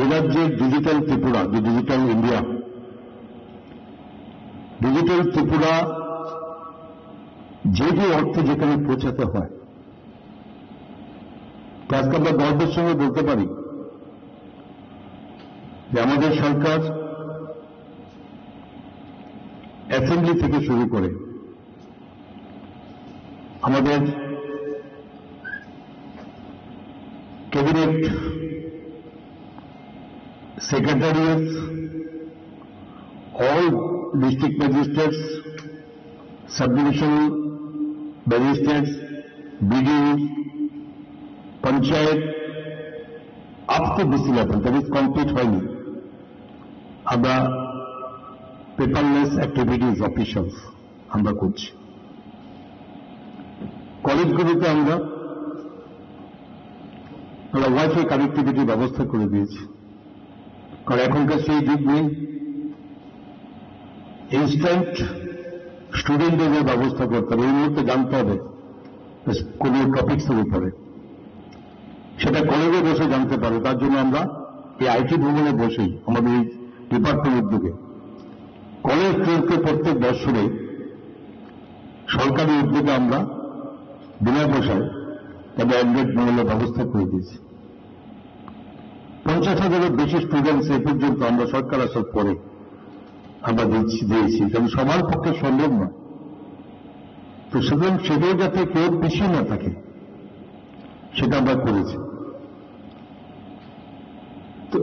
এর যে ডিজিটাল ত্রিপুরা যে ডিজিটাল ইন্ডিয়া ডিজিটাল ত্রিপুরা যে যে অর্থে যেখানে পৌঁছাতে হয় আজকে আমরা গর্বের সঙ্গে বলতে পারি যে আমাদের সরকার অ্যাসেম্বলি থেকে শুরু করে আমাদের cabinet secretariats, all district magistrates, subdivision magistrates, BDOs, Panchayat, up to this level, that is complete hয়নি আমরা পেপারলেস অ্যাক্টিভিটিস অফিশিয়ালস আমরা করছি কলেজগুলোতে আমরা ওয়াইফাই কানেক্টিভিটি ব্যবস্থা করে দিয়েছি কারণ এখনকার সেই যুগ নেই ইনস্ট্যান্ট স্টুডেন্টদের ব্যবস্থা করতে হবে এই মুহূর্তে জানতে হবে কোন টপিক্সের উপরে সেটা কলেজে বসে জানতে পারে তার জন্য আমরা এই আইটি ভবনে বসেই আমাদের এই ডিপার্টমেন্ট উদ্যোগে কলেজ স্টুডেন্টকে প্রত্যেক বছরে সরকারি উদ্যোগে আমরা বিনা পয়সায় তাদের অ্যান্ড্রয়েড মোবাইলের ব্যবস্থা করে দিয়েছি 50,000-এর বেশি স্টুডেন্টস এ পর্যন্ত আমরা সরকার আসার পরে আমরা দিয়েছি কারণ সবার পক্ষে সম্ভব নয় তো সুতরাং সেটাও যাতে কেউ পিছিয়ে না থাকে সেটা আমরা করেছি তো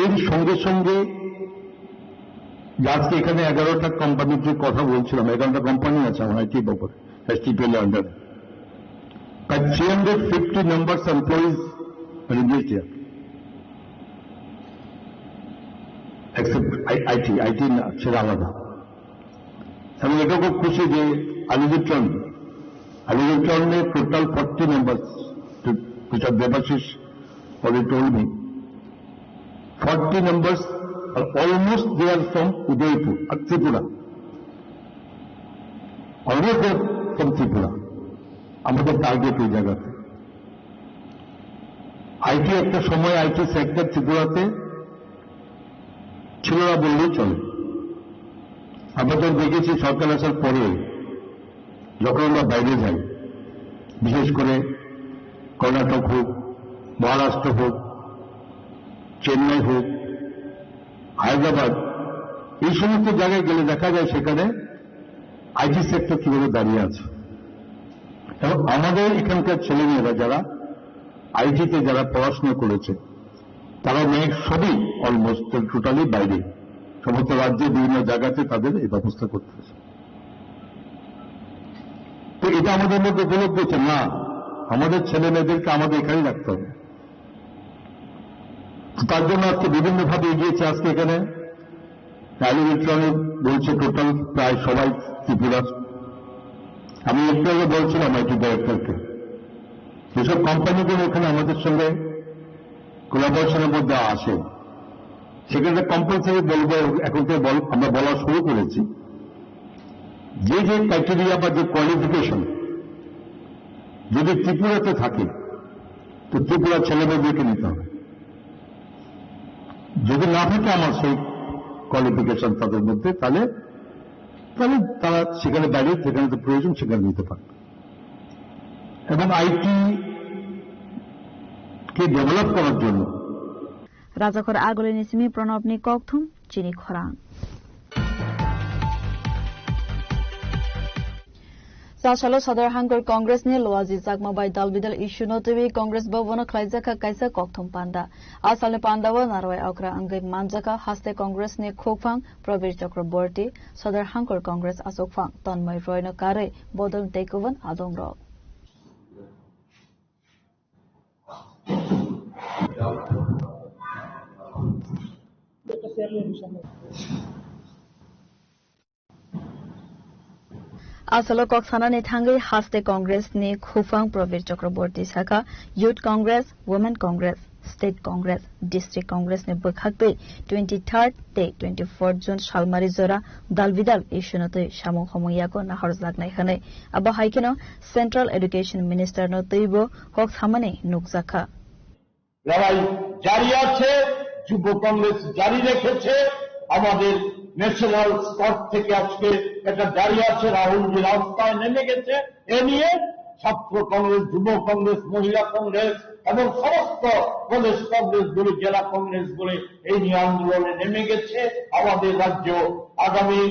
এর সঙ্গে সঙ্গে আজকে এখানে 11টা কোম্পানির যে কথা বলছিলাম 11টা কোম্পানি আছে আমার আইটি ব্যাপারে এসটিপিএল আন্ডারে প্রায় 350 numbers employees released here except IT ছেড়ে আলাদা এবং এটা খুব খুশি যে আলিগড়ে total 40 members Mr. Devashish already told me 40 members are almost there from Udaipur, Tripura. Almost there from Tripura. আমাদের টার্গেট ওই জায়গাতে আইটি একটা সময় আইটি সেক্টর ত্রিপুরাতে ছিল না বললেই চলে আমরা তো দেখেছি সরকার আসার পরে যখন আমরা বাইরে যাই বিশেষ করে কর্ণাটক হোক মহারাষ্ট্র হোক চেন্নাই হোক হায়দ্রাবাদ এই সমস্ত জায়গায় গেলে দেখা যায় সেখানে আইটি সেক্টর কিভাবে দাঁড়িয়ে আছে এবং আমাদের এখানকার ছেলেমেয়েরা যারা আইটিতে যারা পড়াশোনা করেছে তারা মেয়ে সবই অলমোস্ট টোটালি বাইরে সমস্ত রাজ্যে বিভিন্ন জায়গাতে তাদের এই ব্যবস্থা করতেছে তো এটা আমাদের মধ্যে উপলব্ধ হচ্ছে না আমাদের ছেলে মেয়েদেরকে আমাদের এখানেই রাখতে হবে তার জন্য আজকে বিভিন্নভাবে এগিয়েছে আজকে এখানে ইলেকট্রনিক বলছে টোটাল প্রায় সবাই ত্রিপুরা আমি একটু আগে বলছিলাম আইটি ডাইরেক্টরকে যেসব কোম্পানিগুলো এখানে আমাদের সঙ্গে কোলাবোরেশনের মধ্যে আসে সেখানে কম্পালসারি বলবো, এখন থেকে আমরা বলা শুরু করেছি, যে যে ক্রাইটেরিয়া বা যে কোয়ালিফিকেশন যদি ত্রিপুরাতে থাকে তো ত্রিপুরা ছেলেমেয়েদেরকে নিতে হবে। যদি না থাকে আমার সেই কোয়ালিফিকেশন তাদের মধ্যে, তাহলে তারা সেখানে বাইরে যেখানে তো প্রয়োজন সেখানে নিতে পারবে। এবং আইটি কে ডেভেলপ করার জন্য রাজাখর আগলে নিসিমি প্রণবনি ককথুম চিনি খরাং सालो सदर हांगर कांग्रेस ने लोआजी जागमा बाय दल बिदल इश्यू नोटिवी कांग्रेस भवन खलाइजाका कैसा कक्थुम पांडा आसालने पांडाव नारवाय अक्रा अंगै मानजाका हास्ते कांग्रेस ने खोफांग प्रवीर चक्रवर्ती सदर हांगर कांग्रेस असोकफांग तन्मय रॉयनो कारे बदल टेकवन आदोंग्र आसलो कक्साना ने थांगे हास्ते कांग्रेस ने खुफांग प्रवीर चक्रवर्ती शाखा youth Congress women Congress state Congress district Congress ने बखाकबे 23 ते 24 जून सालमारी जरा दालबिदाल इशुनते सामु हमयाको नाहर जागनाय खने अब हाइकेनो सेंट्रल एजुकेशन मिनिस्टर नो तैबो कक्सामाने नुकजाखा লড়াই জারি আছে, যুব কংগ্রেস জারি রেখেছে, আমাদের ন্যাশনাল স্তর থেকে আজকে এটা জারি আছে, রাহুলজি রাস্তায় নেমে গেছে। এ নিয়ে ছাত্র কংগ্রেস, যুব কংগ্রেস, মহিলা কংগ্রেস এবং সমস্ত প্রদেশ কংগ্রেসগুলি, জেলা কংগ্রেসগুলি এই নিয়ে আন্দোলনে নেমে গেছে। আমাদের রাজ্য আগামী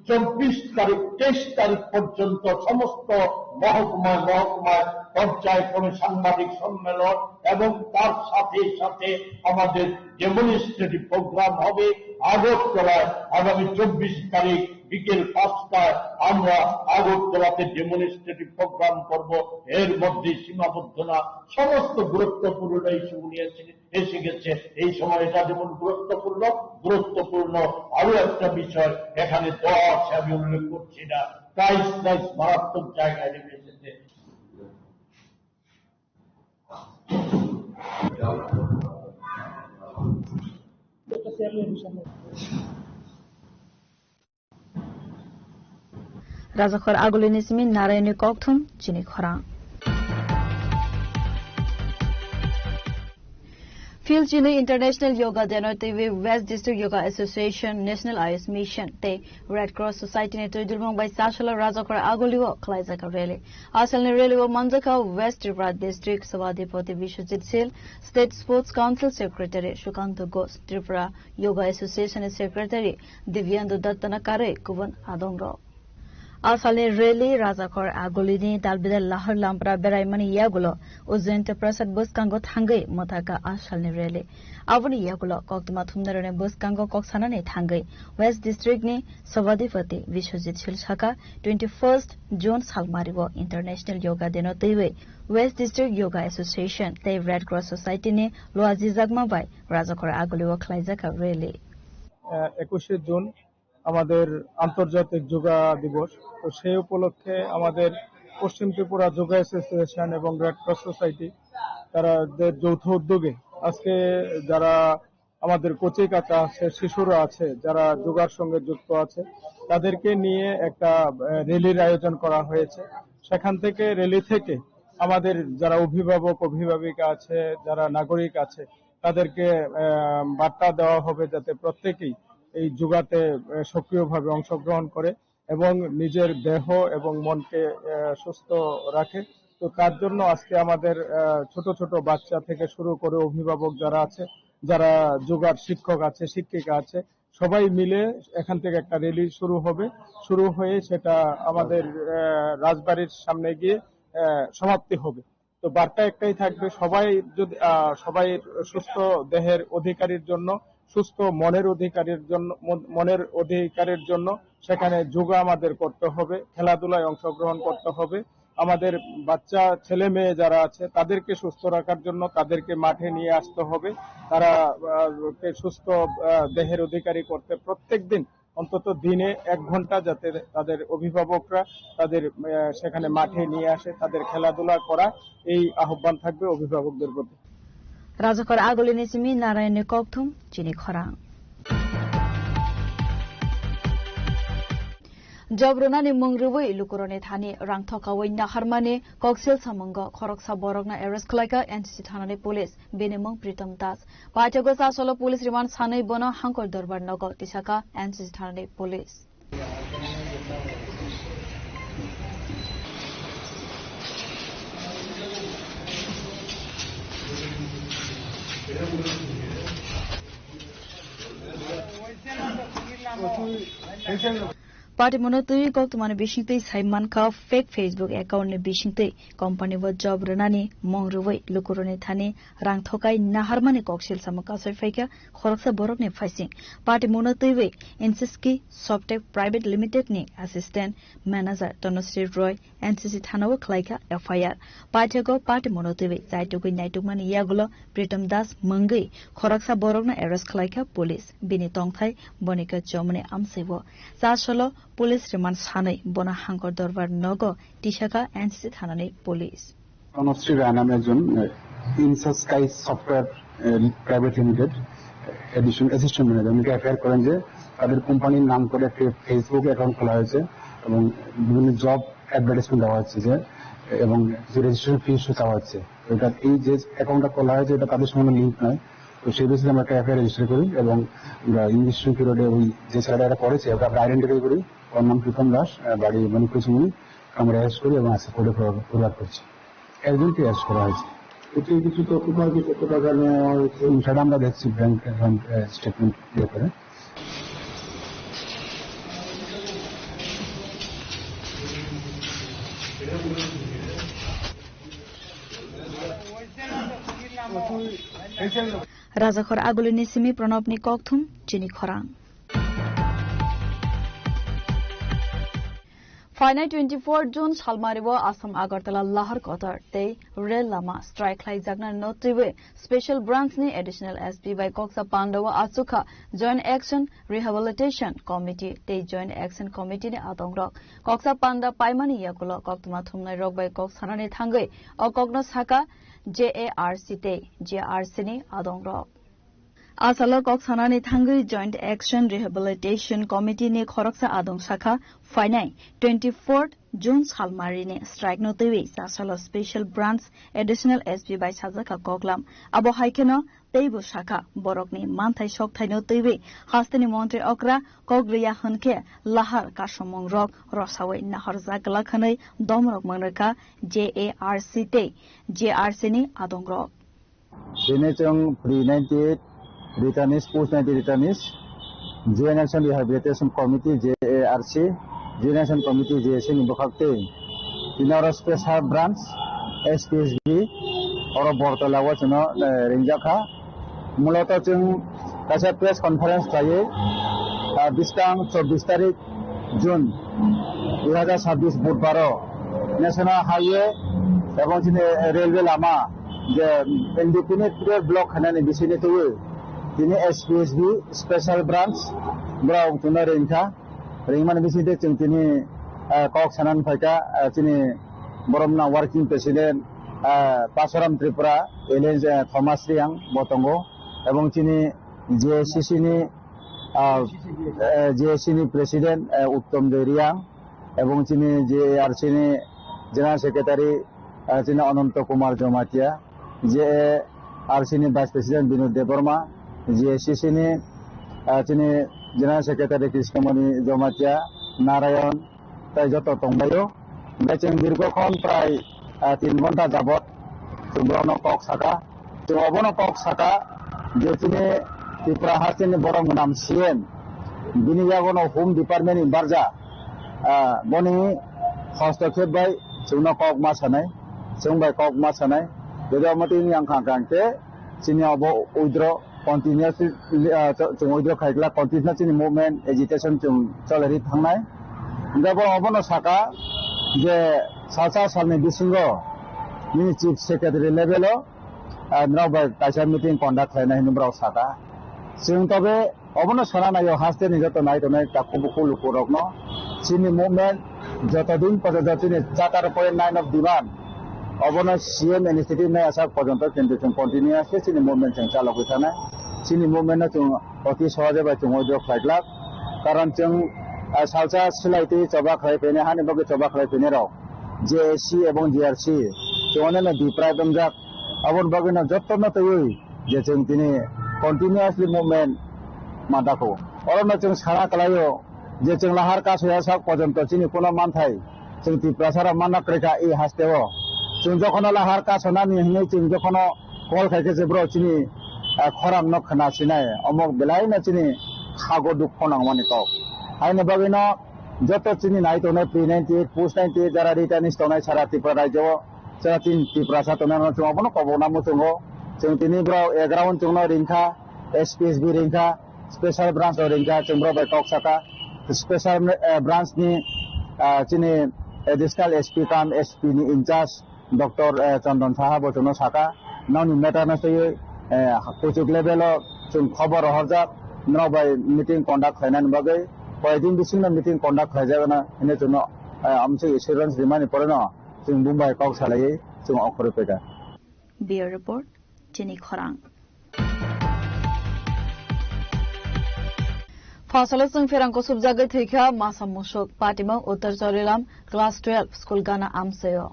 24 তারিখ 23 তারিখ পর্যন্ত সমস্ত মহকুমায় পর্যায়ক্রমে সাংবাদিক সম্মেলন এবং তার সাথে সাথে আমাদের ডেমনস্ট্রেটিভ প্রোগ্রাম হবে। আগরতলায় আগামী 24 তারিখ বিকেল 5টায় আমরা আগরতলাতে ডেমনস্ট্রেটিভ প্রোগ্রাম করব। এর মধ্যে সীমাবদ্ধ না, সমস্ত গুরুত্বপূর্ণ ইস্যু নিয়ে এসে গেছে। এই সময় এটা যেমন গুরুত্বপূর্ণ আরো একটা বিষয় এখানে 10 আমি উল্লেখ করছি না, প্রাইস মারাত্মক জায়গায় নেমে এসেছে। राजाखर आगुले निसमी नारायणी कक्थुम चिनी खरा फिल चिनी इंटरनेशनल योगा डेनो टीवी west district yoga association national AYUSH mission ते रेड क्रॉस सोसाइटी ने तुइदुलमंग बाय साशला राजाखर आगुलिव खलाइजाका रेली आसलने रेलिव मंजका वेस्ट त्रिपुरा डिस्ट्रिक्ट सभाधिपति Biswajit Sil state sports council secretary Sukanta Ghosh Tripura yoga association secretary Dibyendu दत्तनकारे कुवन आदोंग्र आसाले रेली राजाखर आगुलिनी दालबिदाल लाहर लामप्रा बेरायमानी यागुलो उजयंत प्रसाद बसकांगो थांगै मथाका आसालनि रेली आबुनि यागुलो कक्तमा थुमनारने बसकांगो कक्सानाने थांगै वेस्ट डिस्ट्रिक्टनि सभाधिपति विश्वजित शिलसाका 21 जून सालमारिवो इंटरनेशनल योगा डेनो तैबै वेस्ट डिस्ट्रिक्ट योगा एसोसिएशन ते रेड क्रॉस सोसाइटी ने लोआजी जागमा बाय राजाखर आगुलिवो खलाइजाका रेली 21 जून আমাদের আন্তর্জাতিক যোগা দিবস। তো সেই উপলক্ষে আমাদের পশ্চিম ত্রিপুরা যোগা অ্যাসোসিয়েশন এবং রেড ক্রস সোসাইটি তাদের যৌথ উদ্যোগে আজকে যারা আমাদের কচি কাঁচা আছে, শিশুরা আছে, যারা যোগার সঙ্গে যুক্ত আছে, তাদেরকে নিয়ে একটা র্যালির আয়োজন করা হয়েছে। সেখান থেকে র্যালি থেকে আমাদের যারা অভিভাবক অভিভাবিকা আছে, যারা নাগরিক আছে, তাদেরকে বার্তা দেওয়া হবে যাতে প্রত্যেকেই এই যোগাতে সক্রিয়ভাবে অংশগ্রহণ করে এবং নিজের দেহ এবং মনকে সুস্থ রাখে। তো তার জন্য আজকে আমাদের ছোট ছোট বাচ্চা থেকে শুরু করে অভিভাবক যারা আছে, যারা যোগার শিক্ষক আছে, শিক্ষিকা আছে, সবাই মিলে এখান থেকে একটা র্যালি শুরু হবে। শুরু হয়ে সেটা আমাদের রাজবাড়ির সামনে গিয়ে সমাপ্তি হবে। তো বার্তা একটাই থাকবে, সবাই সুস্থ দেহের অধিকারীর জন্য, সুস্থ মনের অধিকারের জন্য সেখানে যোগা আমাদের করতে হবে, খেলাধুলায় অংশগ্রহণ করতে হবে। আমাদের বাচ্চা ছেলে মেয়ে যারা আছে তাদেরকে সুস্থ রাখার জন্য তাদেরকে মাঠে নিয়ে আসতে হবে। তারা সুস্থ দেহের অধিকারী করতে প্রত্যেকদিন অন্তত দিনে 1 ঘন্টা যাতে তাদের অভিভাবকরা তাদের সেখানে মাঠে নিয়ে আসে, তাদের খেলাধুলা করা, এই আহ্বান থাকবে অভিভাবকদের প্রতি। রাজখর আগলিনি সিমি নারায়ণে ককথুম চিনি খরাং জবরনানি মংরুবই লুকুরনে থানি রাংথকাওই নাহারমানি কক্সিল সামঙ্গ খরকসা বরকনা এরেস্ট খলাইকা এনসিসি থানানি পুলিশ বেনেমং প্রীতম দাস পাইথগো সাসলো পুলিশ রিমান্ড সাनै বন হাঙ্কর দরবার নগ তিসাকা এনসিসি থানানি পুলিশ पार्टी मनोतुई गौतमानी बिशिंगतै साइमानका फेक फेसबुक अकाउंट ने बिशिंगतै कंपनी व जॉब रनानी मंगरुवै लुकुरने थाने रांगथकाई नाहारमाने कक्सिल समका सैफाइका खरकसा बरक ने फाइसिंग पार्टी मनोतुई एनसीसी सॉफ्टटेक प्राइवेट लिमिटेड ने assistant manager Tanushree Roy NCC थानाव खलाइका एफआईआर पार्टीको पार्टी मनोतुई जायटुगै नाइटुकमानि यागुलो प्रीतम दास मंगै खरकसा बरकना एरेस्ट खलाइका पुलिस बिनि तंथाय बनिका जमने आमसेबो जासलो पुलिस रिमांड सानै बना हांकर दरबार नग टिशाका एनसीसी थानानि पुलिस তনুশ্রী রায় নামে একজন ইনসাস্কাই software private limited assistant manager উনি এফআইআর করেন যে তাদের কোম্পানির নাম করে একটি ফেসবুক অ্যাকাউন্ট খোলা হয়েছে এবং বিভিন্ন জব অ্যাডভার্টাইজমেন্ট দেওয়া হচ্ছে যে এবং কিছু রেজিস্ট্রেশন ফিস চাওয়া হচ্ছে। এটা এই যে অ্যাকাউন্টটা খোলা হয়েছে এটা তাদের সঙ্গে লিঙ্ক নয়, তো সেই বেসিসে আমরা একটা এফআইআর রেজিস্টার করি এবং আমরা ইনভেস্টিগেশন পিরিয়ডে ওই যে ছেলেটা এটা করেছে ওটা আমরা আইডেন্টিফাই করি, ওর নাম প্রীতম দাস, বাড়ি মণিপুরচুমনি, আমরা অ্যারেস্ট করি এবং আজকে কোর্টে ফরওয়ার্ড করছি। একজনকে অ্যারেস্ট করা হয়েছে। কিছু তো কত টাকা নেওয়া হয়েছে সেটা আমরা দেখছি ব্যাংক অ্যাকাউন্ট স্টেটমেন্ট দিয়ে করে। राजाखर आगुलिनी सिमी प्रणबनी ककथुम चिनी खरां फाइनाल 24 जून सालमारिबो आसाम आगरतला लाहर कतर ते रेल लामा स्ट्राइक खालायजागना नोटिवे स्पेशल ब्रांच नि एडिशनल एसपी बाय कक्सा पांडवा आसुखा जॉइंट एक्शन रिहेबिलिटेशन कमिटी ते जॉइंट एक्शन कमिटी नि आदंग्रक कक्सा पांडा पाइमानि याकुल कक्तमा थुमनाय रक बाय कक्सानानि थांगै अकग्न साका JARC ते JRC नि आदंग्रक आसाल कक्सानानि थांगै जॉइंट एक्शन रिहेबिलिटेशन कमिटी नि खरकसा आदं शाखा फाइनाय 24 जून सालमारिनि स्ट्राइक नोटिवे आसाल स्पेशल ब्रांच एडिशनल एसपी बाय साजाका कगलाम आबो हाइकेनो तेबो शाखा बरकनि मानथाय सकथाय नोटिवे हास्तेनि मंत्री अक्रा कग्रिया हनके लाहार कासमंग रक रसावै नाहर जागला खनै दमरक मंगरका JARC ते JRC नि आदंग्रक दिनेचों pre-98 returnees, post-90 returnees, Joint Action Rehabilitation Committee JARC, Joint Action Committee JAC ni bokakte, Inara Special Branch SPSB, Oro Bortolawa chino Rinjaka, Mulata chung kasa press conference taye, Bistang 24 tarik June 2026 বুধবারও national highway এবং railway লামা যে independent block খানানি বিসিনে তুই তিনি SPSB special branch ব্রাউ তুনা রেংখা রেংমান বিসিতে जों তিনি কক সানান ফাইকা তিনি বরমনা ওয়ার্কিং প্রেসিডেন্ট পাসরাম ত্রিপুরা এলেজ থমাস রিয়াং বতঙ্গো এবং তিনি JAC ni প্রেসিডেন্ট উত্তম দেরিয়াং এবং তিনি JARC ni জেনারেল সেক্রেটারি তিনি Ananta Kumar Jamatia JARC ni vice president Binod Debbarma JACC ni তিনি জেনারেল সেক্রেটারি কৃষ্ণমণি জমাতিয়া নারায়ণ তাই যত তংবায়ো जों দীর্ঘক্ষণ প্রায় 3 ঘন্টা যাবত जों কক সাকা जों অবনো কক সাকা যে তিনি ত্রিপুরা হাসিনি বড় নাম CM বিনি জাগনো হোম ডিপার্টমেন্ট ইনবারজা বনি হস্তক্ষেপ বাই जों কক মাসানাय जों बाय কক मासानाय बेदा मतिनि आंखांखांते चिनि अब उइद्र कन्टिन्युअसलि जों उइद्र खायग्ला कन्टिन्युअसलि मुभमेन्ट एजिटेशन जों चलारि थांनाय दाबो अबनो साका जे सासा सालनि बिसिंगो नि चीफ सेक्रेटारि लेभेलो नाव बाय काइसा मीटिंग कन्डाक्ट खालायनाय हिनब्राव साका जों तबे अबनो सना नायो हास्ते निजत नाय तो नाय ताकुबुकु लुकुरकनो चिनी मुभमेंट যতদিন পর্যন্ত চিনি 4.9 অফ ডিমান্ড অবনো সিএম ইনিশিয়েটিভ নাই আসা পর্যন্ত কিন্তু जों কন্টিনিউয়াসলি চিনি মুভমেন্ট जों চালাबाय थानाय চিনি মুভमेंट जों অতি সহজে বা जों অজো ফ্লাইটলাক কারণ जों সালসা সিলাইতি চবা খাইফেনে হানি বগে চবা খাইফেনে রাও জেএসসি এবং জিআরসি जोंने बिप्राय दंजाक अबन बगेना जत्तन तयui जे जों दिनै कन्टिनिउअसलि मुभमेंट मादाखौ अरनो जों सारा कलायो जे जों लाहार कासया सा पर्यन्त चिनि कोनो मानथाय जों तिप्रासारा मानाक्रेका ए हास्तेओ जों जखन लाहार कासना निहनै जों जखन कल खायके जेब्रो चिनि खराम न खनासिनाय अमक बेलायना चिनि खागो दुख फनांमानिको आइनो बगेना जत चिनि नायतोने प्री-98 पोस्ट-98 जारा रिटार्निस तनाय सारा त्रिपुरा राज्यो सारा त्रिपुरा तनाय जों अबनो कबना मुचंगो जों तिनिब्राव एग्राउन्ड जोंनो रिंखा एसपीएसबी रिंखा स्पेशल ब्रांच रिंखा जोंब्रो बाय टकसाका स्पेशल ब्रांच नि चिनि एडिशनल एसपी काम एसपी नि इंचार्ज डॉक्टर चंदन साहा बचनो साका नावनि मेटारनसयै कुचुक लेभेल जों खबर हरजाक नाव बाय मीटिंग कंडक्ट खायनान बागै कयदिन बिसिंना मीटिंग कंडक्ट खायजागोना इने जोंनो आमसे एश्योरेंस रिमानि परनो जों मुम्बाइ कक सालायै जों अखरे पेगा बियर रिपोर्ट चिनी खरां फासलो जों फेरांको सुबजागै थैखा मासा मुसुक पाटिमा उत्तर चरेलाम क्लास 12 स्कुल गाना आमसेयो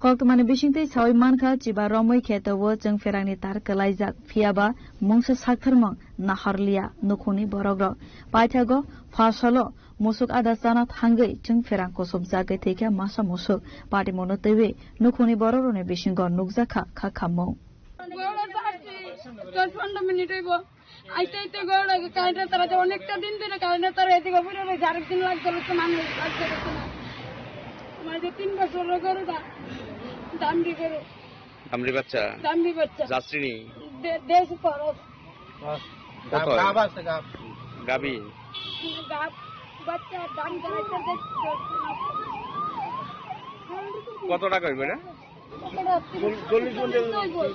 कक्तमानि बिसिंतै सावै मानखा चिबा रमै खेतवो जों फेरांनि तार कलाइजाक फियाबा मुंसे साखथरमं नाहरलिया नुखुनि बरग्र पाइथागो फासलो मुसुक आदा जाना थांगै जों फेरांको सुबजागै थैखा मासा मुसुक पाटिमनो तैवे नुखुनि बरग्रनि बिसिंगो नुगजाखा खाखामौ আইতে আইতে গড়া কারেন্টের তারা যে অনেকটা দিন ধরে কারেন্টের তারা এদিকে ঘুরে রয়েছে আরেকদিন লাগছে তো মানুষ লাগছে না আমার যে 3 বছরের গরুটা দামড়ি গরু দামড়ি বাচ্চা যাত্রীনি দেশ খরচ গাব আছে গাবি গাব বাচ্চা দাম করাইতে কত টাকা হইবে রে 40 বছর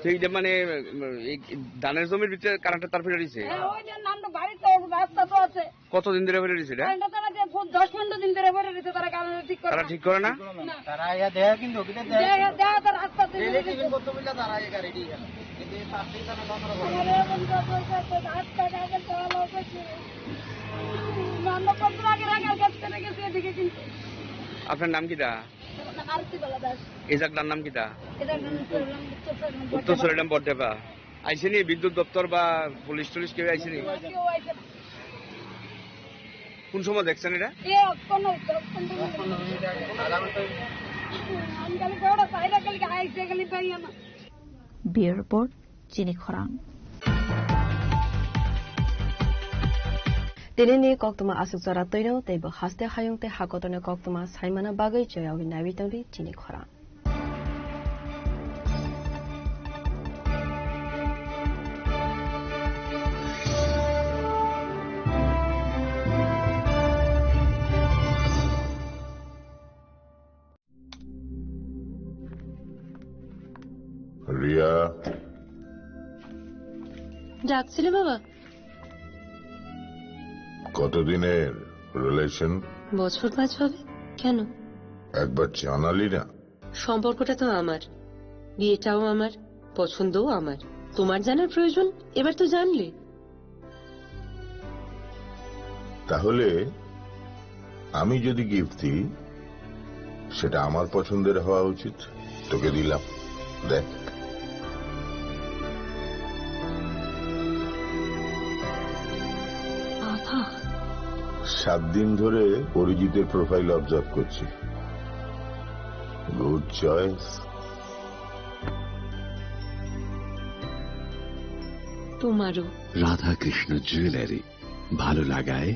সেইটা মানে ধানের জমির ভিতরে কারেন্টের তার ফেলে দিছে কতদিন ধরে ফেলে দিছে 10-15 দিন ধরে ফেলে দিছে তারা কারেন্ট ঠিক করে তারা ঠিক করে না তারা আয়া দেয়া কিন্তু ওকে দেয়া তার রাস্তা দিয়ে রিলেটিভ করতে বললা তারা আয়া গাড়ি দিয়ে গেল কিন্তু এই পাঁচ দিন তারা নষ্ট করে হাত কাটা গেল তো লোকে মানব পত্র আগে রাখার কাছে গেছে এদিকে কিন্তু আপনার নাম কিটা এই জায়গাটার নাম কিটা উত্তর সরেলাম বড়দেবা আইসেনি বিদ্যুৎ দপ্তর বা পুলিশ টুলিশ কেউ আইসেনি কোন সময় দেখছেন এটা बियर रिपोर्ट चिनी खरां दिनैनि कक्तमा आसुक जरा तैनो तैबो हास्ते हायुंते हागतने कक्तमा साइमाना बागै जयावि नाबितंरि चिनी खरां রিয়া ডাকছিলে বাবা কতদিনের রিলেশন বছর 5 হবে কেন একবার জানালি না সম্পর্কটা তো আমার বিয়েটাও আমার পছন্দও আমার তোমার জানার প্রয়োজন এবার তো জানলে তাহলে আমি যদি গিফট দিই সেটা আমার পছন্দের হওয়া উচিত তোকে দিলাম দেখ 7 দিন ধরে অরিজিতের প্রোফাইল অবজার্ভ করছি গুড চয়েস তোমারও রাধা কৃষ্ণ জুয়েলারি ভালো লাগায়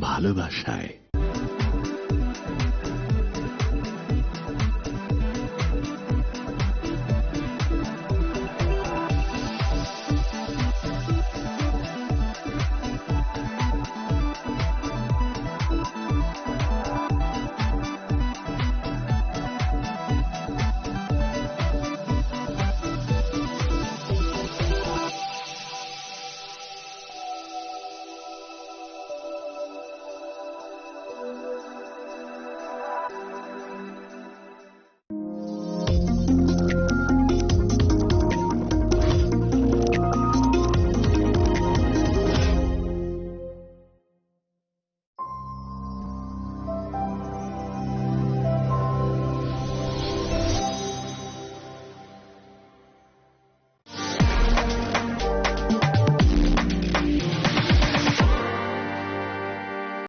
ভালোবাসায়